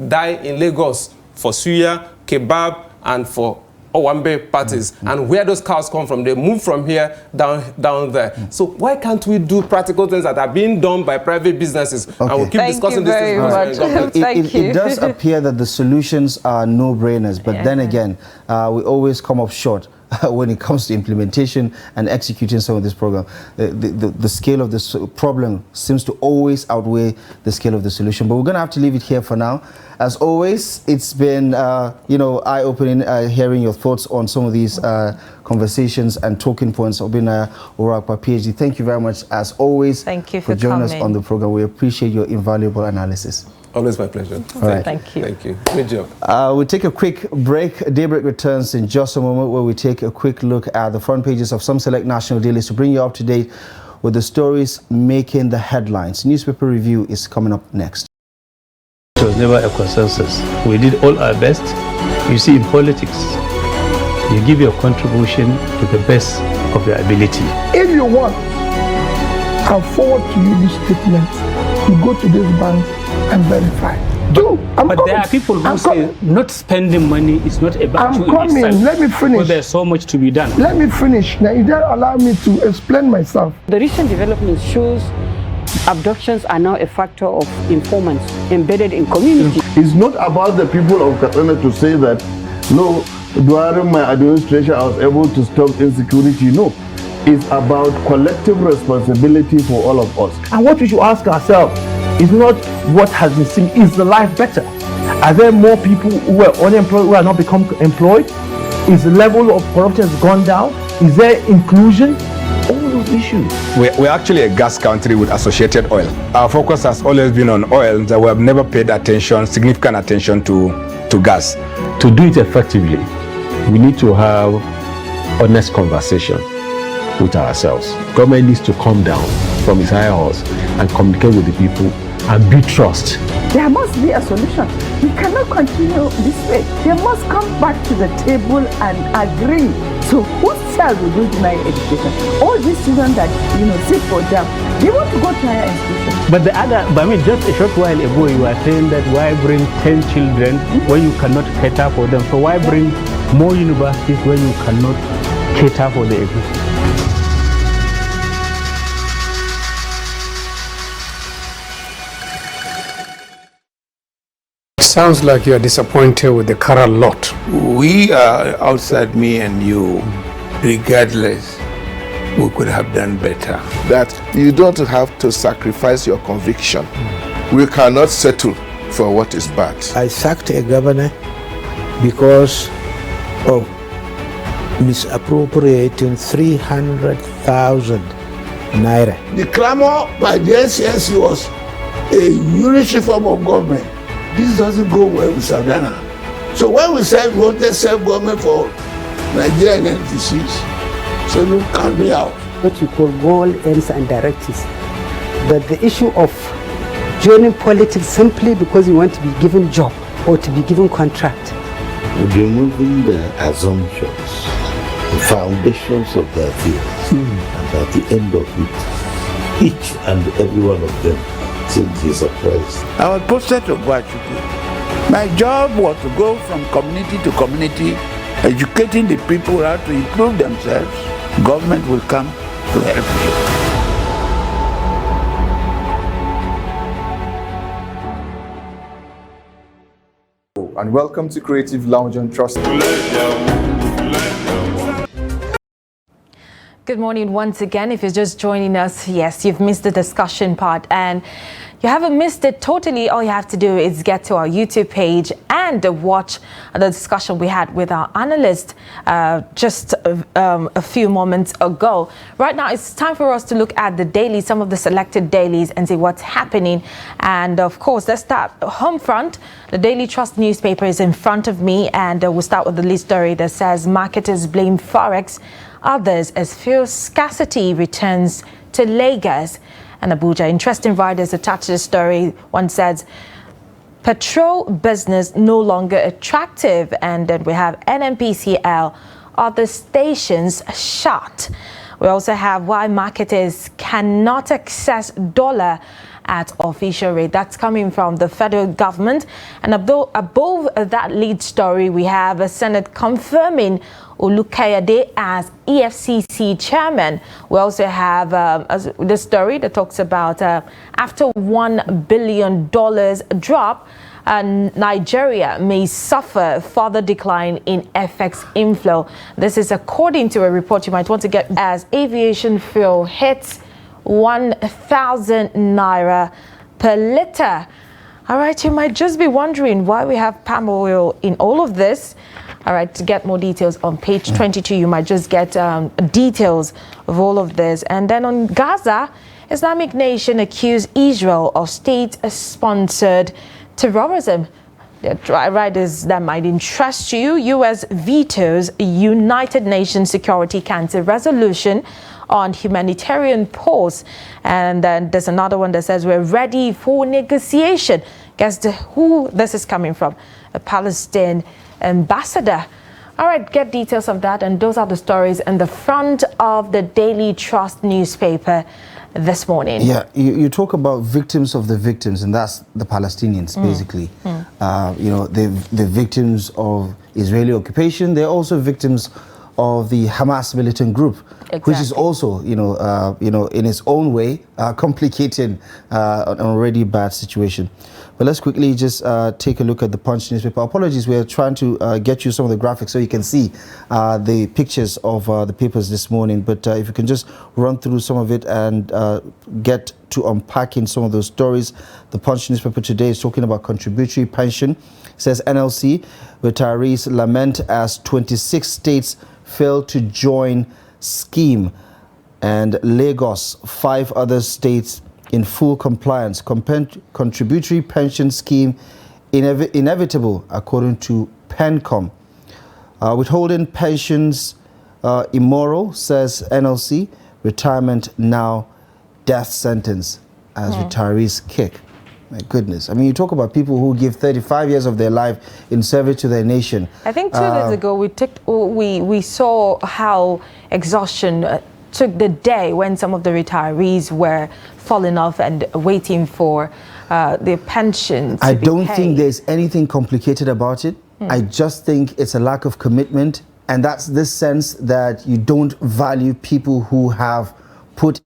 die in Lagos for suya, kebab, and for Owambe parties, and where those cows come from. They move from here down there. So why can't we do practical things that are being done by private businesses? And we'll keep discussing this. It does appear that the solutions are no-brainers, but then again, we always come up short when it comes to implementation and executing some of this program. The scale of this problem seems to always outweigh the scale of the solution. But we're going to have to leave it here for now. As always, it's been eye-opening hearing your thoughts on some of these conversations and talking points. OBINNAYA, URUAKPA, PhD, thank you very much, as always, thank you for joining us on the program. We appreciate your invaluable analysis. Always my pleasure. All right. Thank you. Thank you. Good job. We'll take a quick break. Daybreak returns in just a moment, where we take a quick look at the front pages of some select national dailies to bring you up to date with the stories making the headlines. Newspaper review is coming up next. It was never a consensus. We did all our best. You see, in politics, you give your contribution to the best of your ability. If you want, I'll forward to you this statement. You go to this bank and verify. But there are people who say not spending money is not a virtue in itself. Let me finish. Because there's so much to be done. Let me finish. Now, you don't allow me to explain myself. The recent development shows abductions are now a factor of informants embedded in community. It's not about the people of Katsina to say that, no, during my administration I was able to stop insecurity. No. It's about collective responsibility for all of us. And what we should ask ourselves is not what has been seen, is the life better? Are there more people who are unemployed who are not become employed? Is the level of corruption has gone down? Is there inclusion? All those issues. We're actually a gas country with associated oil. Our focus has always been on oil, that we have never paid significant attention to gas. To do it effectively, we need to have honest conversation with ourselves. Government needs to come down from its high horse and communicate with the people and build trust. There must be a solution. We cannot continue this way. They must come back to the table and agree. So whose child will do deny education? All these children that sit for jam, they want to go to higher institutions. But just a short while ago you were saying that why bring 10 children when you cannot cater for them? So why bring more universities when you cannot cater for the existing? Sounds like you are disappointed with the current lot. We are outside, me and you, regardless, we could have done better. That you don't have to sacrifice your conviction. We cannot settle for what is bad. I sacked a governor because of misappropriating 300,000 naira. The clamor by the NCSC was a unitary form of government. This doesn't go well with Savannah. So when we said we wanted self-government for Nigerian entities, so you count me out. What you call goal, aims and directives. But the issue of joining politics simply because you want to be given job or to be given contract. Removing the assumptions, the foundations of their fears, and at the end of it, each and every one of them seems to be surprised. I was posted to Guachuku. My job was to go from community to community, educating the people how to improve themselves. Government will come to help you. And welcome to Creative Lounge on Trust. Good morning once again. If you're just joining us, yes, you've missed the discussion part, and you haven't missed it totally. All you have to do is get to our YouTube page and watch the discussion we had with our analyst just a few moments ago. Right now, it's time for us to look at the dailies, some of the selected dailies, and see what's happening. And of course, let's start home front. The Daily Trust newspaper is in front of me, and we'll start with the lead story that says marketers blame Forex, others as fuel scarcity returns to Lagos and Abuja. Interesting writers attached to the story. One says, petrol business no longer attractive. And then we have NNPCL, other stations shut. We also have why marketers cannot access dollar at official rate. That's coming from the federal government. And above that lead story, we have a Senate confirming Olukayade as EFCC chairman. We also have the story that talks about after $1 billion drop, and Nigeria may suffer further decline in FX inflow. This is according to a report you might want to get as aviation fuel hits 1,000 naira per litre. All right, you might just be wondering why we have palm oil in all of this. All right, to get more details on page 22, you might just get details of all of this. And then on Gaza, Islamic nation accused Israel of state-sponsored terrorism. Riders that might interest you. U.S. vetoes United Nations Security Council resolution on humanitarian pause. And then there's another one that says we're ready for negotiation. Guess who this is coming from? A Palestinian ambassador. All right, get details of that. And those are the stories in the front of the Daily Trust newspaper this morning. Yeah, you talk about victims of the victims, and that's the Palestinians, basically. You know, they're victims of Israeli occupation. They're also victims of the Hamas militant group, which is also, you know, in its own way, complicating an already bad situation. But let's quickly just take a look at the Punch newspaper. Apologies, we're trying to get you some of the graphics so you can see the pictures of the papers this morning. But if you can just run through some of it and get to unpacking some of those stories. The Punch newspaper today is talking about contributory pension. It says NLC retirees lament as 26 states fail to join scheme, and Lagos, 5 other states in full compliance. Contributory pension scheme inevitable, according to PENCOM. Withholding pensions immoral, says NLC. Retirement now death sentence as retirees kick. My goodness. I mean, you talk about people who give 35 years of their life in service to their nation. I think 2 days ago we saw how exhaustion took the day when some of the retirees were falling off and waiting for their pensions. I don't think there's anything complicated about it. I just think it's a lack of commitment, and that's this sense that you don't value people who have put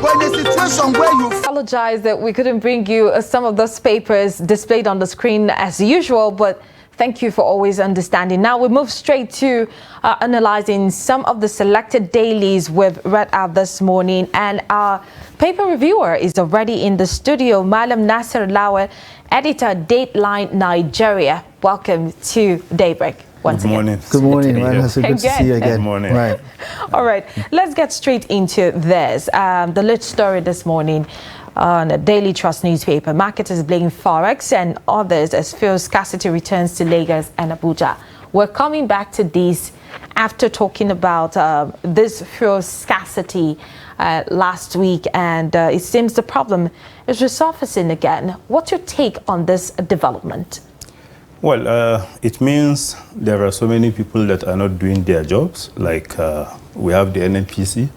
But in a situation where you apologize that we couldn't bring you some of those papers displayed on the screen as usual, but thank you for always understanding. Now we move straight to analyzing some of the selected dailies we've read out this morning, and our paper reviewer is already in the studio. Malam Nasser Lawal, editor, Dateline Nigeria. Welcome to Daybreak. Once Good morning. again. Good morning, man. It's good to see you again. Good morning. Right. All right, let's get straight into this. The lead story this morning on a Daily Trust newspaper. Marketers blame Forex and others as fuel scarcity returns to Lagos and Abuja. We're coming back to this after talking about this fuel scarcity last week, and it seems the problem is resurfacing again. What's your take on this development? Well, it means there are so many people that are not doing their jobs. Like we have the NNPC,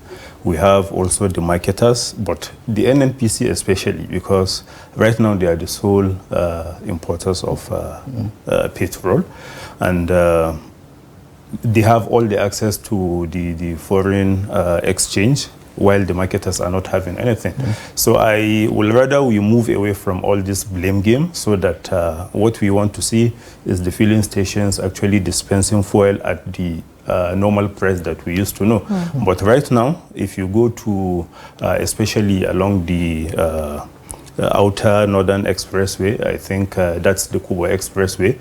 we have also the marketers, but the NNPC especially, because right now they are the sole importers of petrol, and they have all the access to the foreign exchange, while the marketers are not having anything. So I will rather we move away from all this blame game, so that what we want to see is the filling stations actually dispensing fuel at the normal price that we used to know. But right now, if you go to, especially along the outer northern expressway, I think that's the Kuba expressway,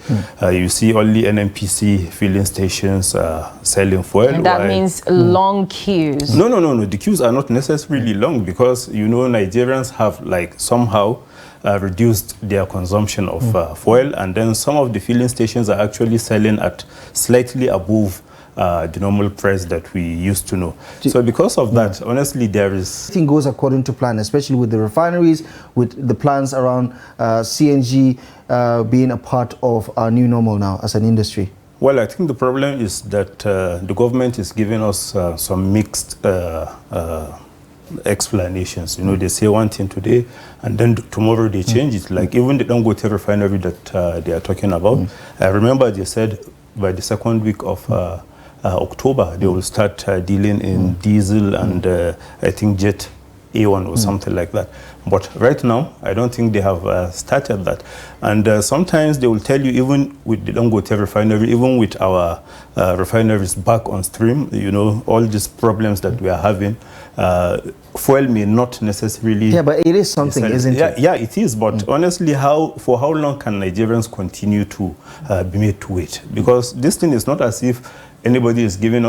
you see only NNPC filling stations selling fuel. And that means long queues. No, the queues are not necessarily long, because you know Nigerians have like somehow reduced their consumption of fuel, and then some of the filling stations are actually selling at slightly above the normal price that we used to know. So because of that, honestly, there is... Everything goes according to plan, especially with the refineries, with the plans around CNG being a part of our new normal now as an industry. Well, I think the problem is that the government is giving us some mixed explanations. You know, they say one thing today, and then tomorrow they change it. Like even the Dangote refinery that they are talking about, I remember they said by the second week of October, they will start dealing in diesel and I think jet A1 or something like that. But right now, I don't think they have started that. And sometimes they will tell you, even with the Dangote refinery, even with our refineries back on stream, you know, all these problems that we are having, fuel may not necessarily... Yeah, but it is something, isn't it? Yeah, it is. But honestly, for how long can Nigerians continue to be made to wait? Because this thing is not as if anybody is giving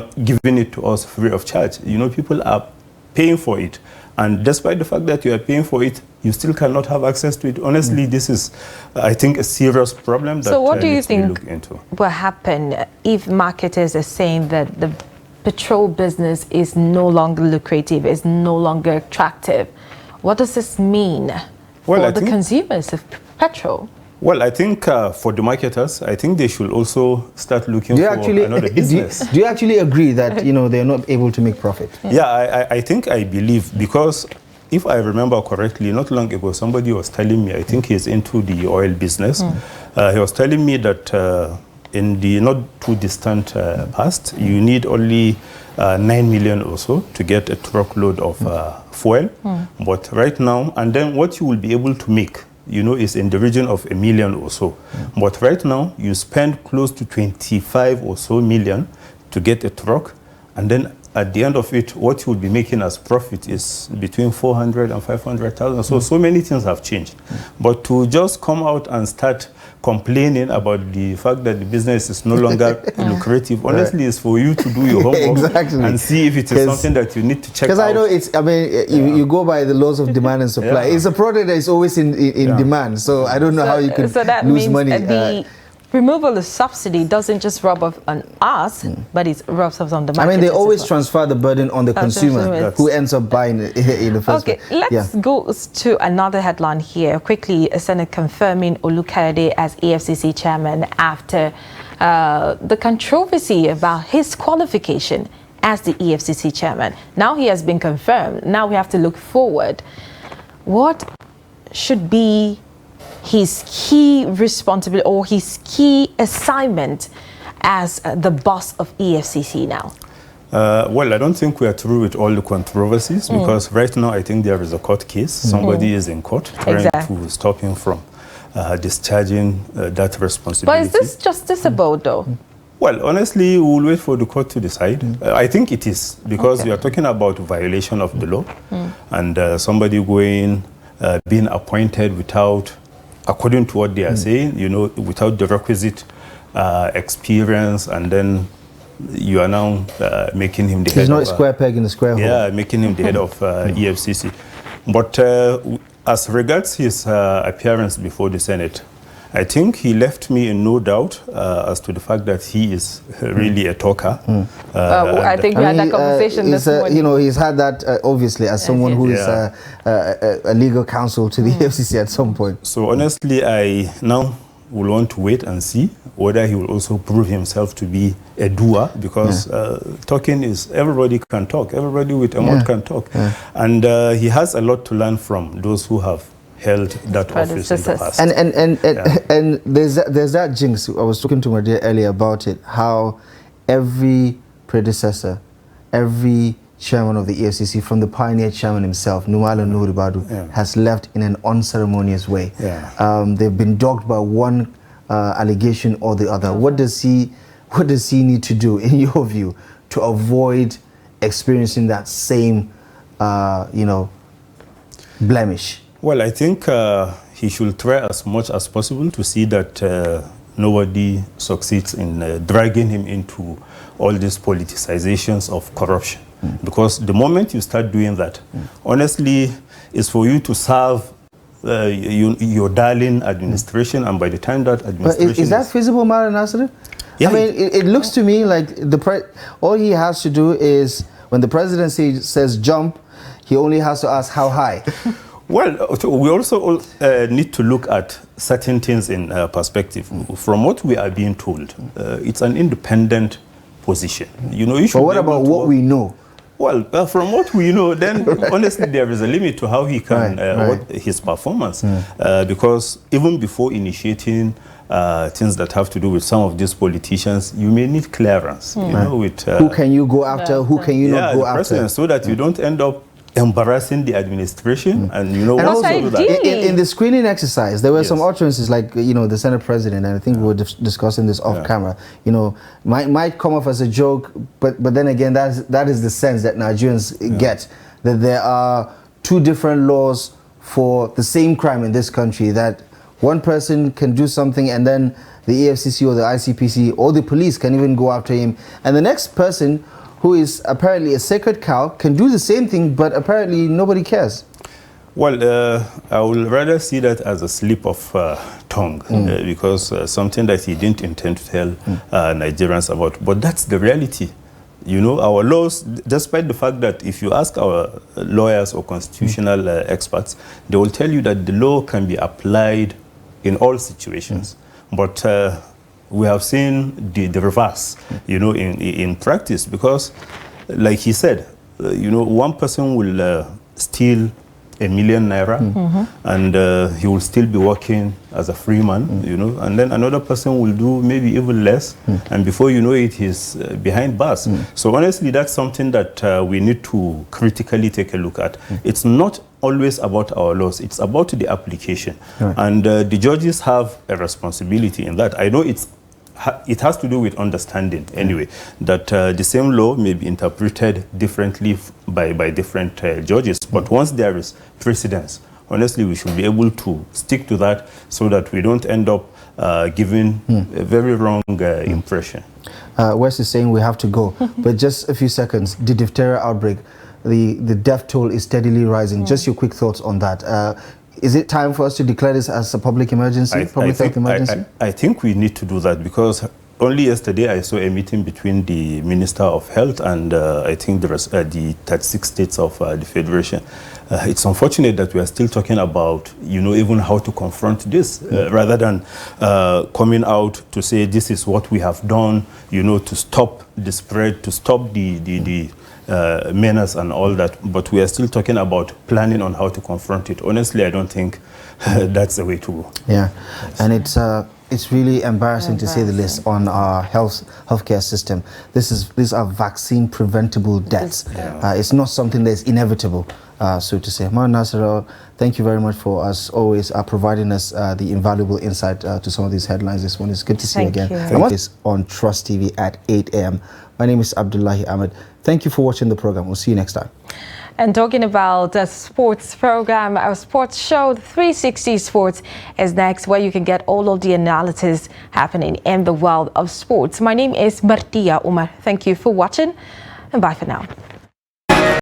it to us free of charge. You know, people are paying for it. And despite the fact that you are paying for it, you still cannot have access to it. Honestly, this is, I think, a serious problem that so what do you needs to be think looked into. will happen if marketers are saying that the petrol business is no longer lucrative, is no longer attractive? What does this mean for the consumers of petrol? Well, I think for the marketers, I think they should also start looking for another business. Do you actually agree that, you know, they're not able to make profit? Yeah, I believe, because if I remember correctly, not long ago, somebody was telling me, I think he's into the oil business. He was telling me that in the not too distant past, you need only 9 million or so to get a truckload of fuel. But right now, and then what you will be able to make, you know, is in the region of 1 million or so. But right now, you spend close to 25 or so million to get a truck, and then at the end of it, what you will be making as profit is between 400 and 500,000. So many things have changed. But to just come out and start complaining about the fact that the business is no longer lucrative, honestly, is for you to do your homework and see if it is something that you need to check out. Because I know it's, I mean, you go by the laws of demand and supply. It's a product that is always in demand. So I don't know how you could lose money. The removal of subsidy doesn't just rub off on us, but it rubs off on the market. I mean, they always transfer the burden on the consumer who ends up buying it in the first place. Okay, let's go to another headline here. Quickly, Senate confirming Olukayode as EFCC chairman after the controversy about his qualification as the EFCC chairman. Now he has been confirmed. Now we have to look forward. What should be his key responsibility or his key assignment as the boss of EFCC now? Well, I don't think we are through with all the controversies because right now I think there is a court case. Somebody is in court trying to stop him from discharging that responsibility. But is this justiciable though? Well, honestly, we'll wait for the court to decide. I think it is because we are talking about violation of the law and somebody being appointed without, according to what they are saying, you know, without the requisite experience, and then you are now making him the head of... He's not a square peg in the square hole. Yeah, making him the head of EFCC. But as regards his appearance before the Senate, I think he left me in no doubt as to the fact that he is really a talker. I think we had that conversation this morning. You know, he's had that obviously as someone who is a legal counsel to the FCC at some point. So honestly, I now will want to wait and see whether he will also prove himself to be a doer, because talking is, everybody can talk, everybody with a mouth can talk. And he has a lot to learn from those who have held that office in the past. And there's that jinx. I was talking to my dear earlier about it, how every predecessor, every chairman of the EFCC, from the pioneer chairman himself, Numala Nuhuribadu, has left in an unceremonious way. They've been dogged by one allegation or the other. What does he need to do, in your view, to avoid experiencing that same, you know, blemish? Well, I think he should try as much as possible to see that nobody succeeds in dragging him into all these politicizations of corruption. Because the moment you start doing that, honestly, it's for you to serve your darling administration, and by the time that administration... But is that feasible, Mara Nasser? Yeah. I mean, it looks to me like all he has to do is, when the presidency says jump, he only has to ask how high. Well, we also need to look at certain things in perspective. From what we are being told, it's an independent position. You know, you should. But what about what we know? Well, from what we know, then honestly, there is a limit to how he can, his performance. Because even before initiating things that have to do with some of these politicians, you may need clearance. You know, with who can you go after? Who can you not go after? So that you don't end up embarrassing the administration, and you know, and also in the screening exercise, there were some utterances like, you know, the Senate president, and I think we were discussing this off camera, you know, might come off as a joke, but then again, that is the sense that Nigerians get, that there are two different laws for the same crime in this country, that one person can do something and then the EFCC or the ICPC or the police can even go after him, and the next person, who is apparently a sacred cow, can do the same thing, but apparently nobody cares. Well, I would rather see that as a slip of tongue, because something that he didn't intend to tell Nigerians about. But that's the reality. You know, our laws, despite the fact that if you ask our lawyers or constitutional experts, they will tell you that the law can be applied in all situations. But we have seen the reverse, you know, in practice, because, like he said, you know, one person will steal ₦1 million, and he will still be working as a free man, you know, and then another person will do maybe even less, and before you know it, he's behind bars. So honestly, that's something that we need to critically take a look at. It's not always about our laws, it's about the application. And the judges have a responsibility in that. I know it has to do with understanding anyway, that the same law may be interpreted differently by different judges, but once there is precedence, honestly, we should be able to stick to that so that we don't end up giving a very wrong impression. Wes is saying we have to go, but just a few seconds. The diphtheria outbreak, the death toll is steadily rising. Just your quick thoughts on that. Is it time for us to declare this as a public emergency, public health emergency? I think we need to do that, because only yesterday I saw a meeting between the Minister of Health and I think the 36 states of the Federation. It's unfortunate that we are still talking about, you know, even how to confront this, rather than coming out to say this is what we have done, you know, to stop the spread, to stop the menace and all that, but we are still talking about planning on how to confront it. Honestly, I don't think that's the way to go. Yeah, yes. And it's really embarrassing to say the least on our healthcare system. These are vaccine preventable deaths. It's not something that's inevitable, so to say. Ma Nasser, thank you very much for us always providing us the invaluable insight to some of these headlines. This one is good to see again. Thank you. On Trust TV at 8 a.m. My name is Abdullahi Ahmed. Thank you for watching the program. We'll see you next time. And talking about the sports program, our sports show, 360 Sports, is next, where you can get all of the analysis happening in the world of sports. My name is Martia Umar. Thank you for watching, and bye for now.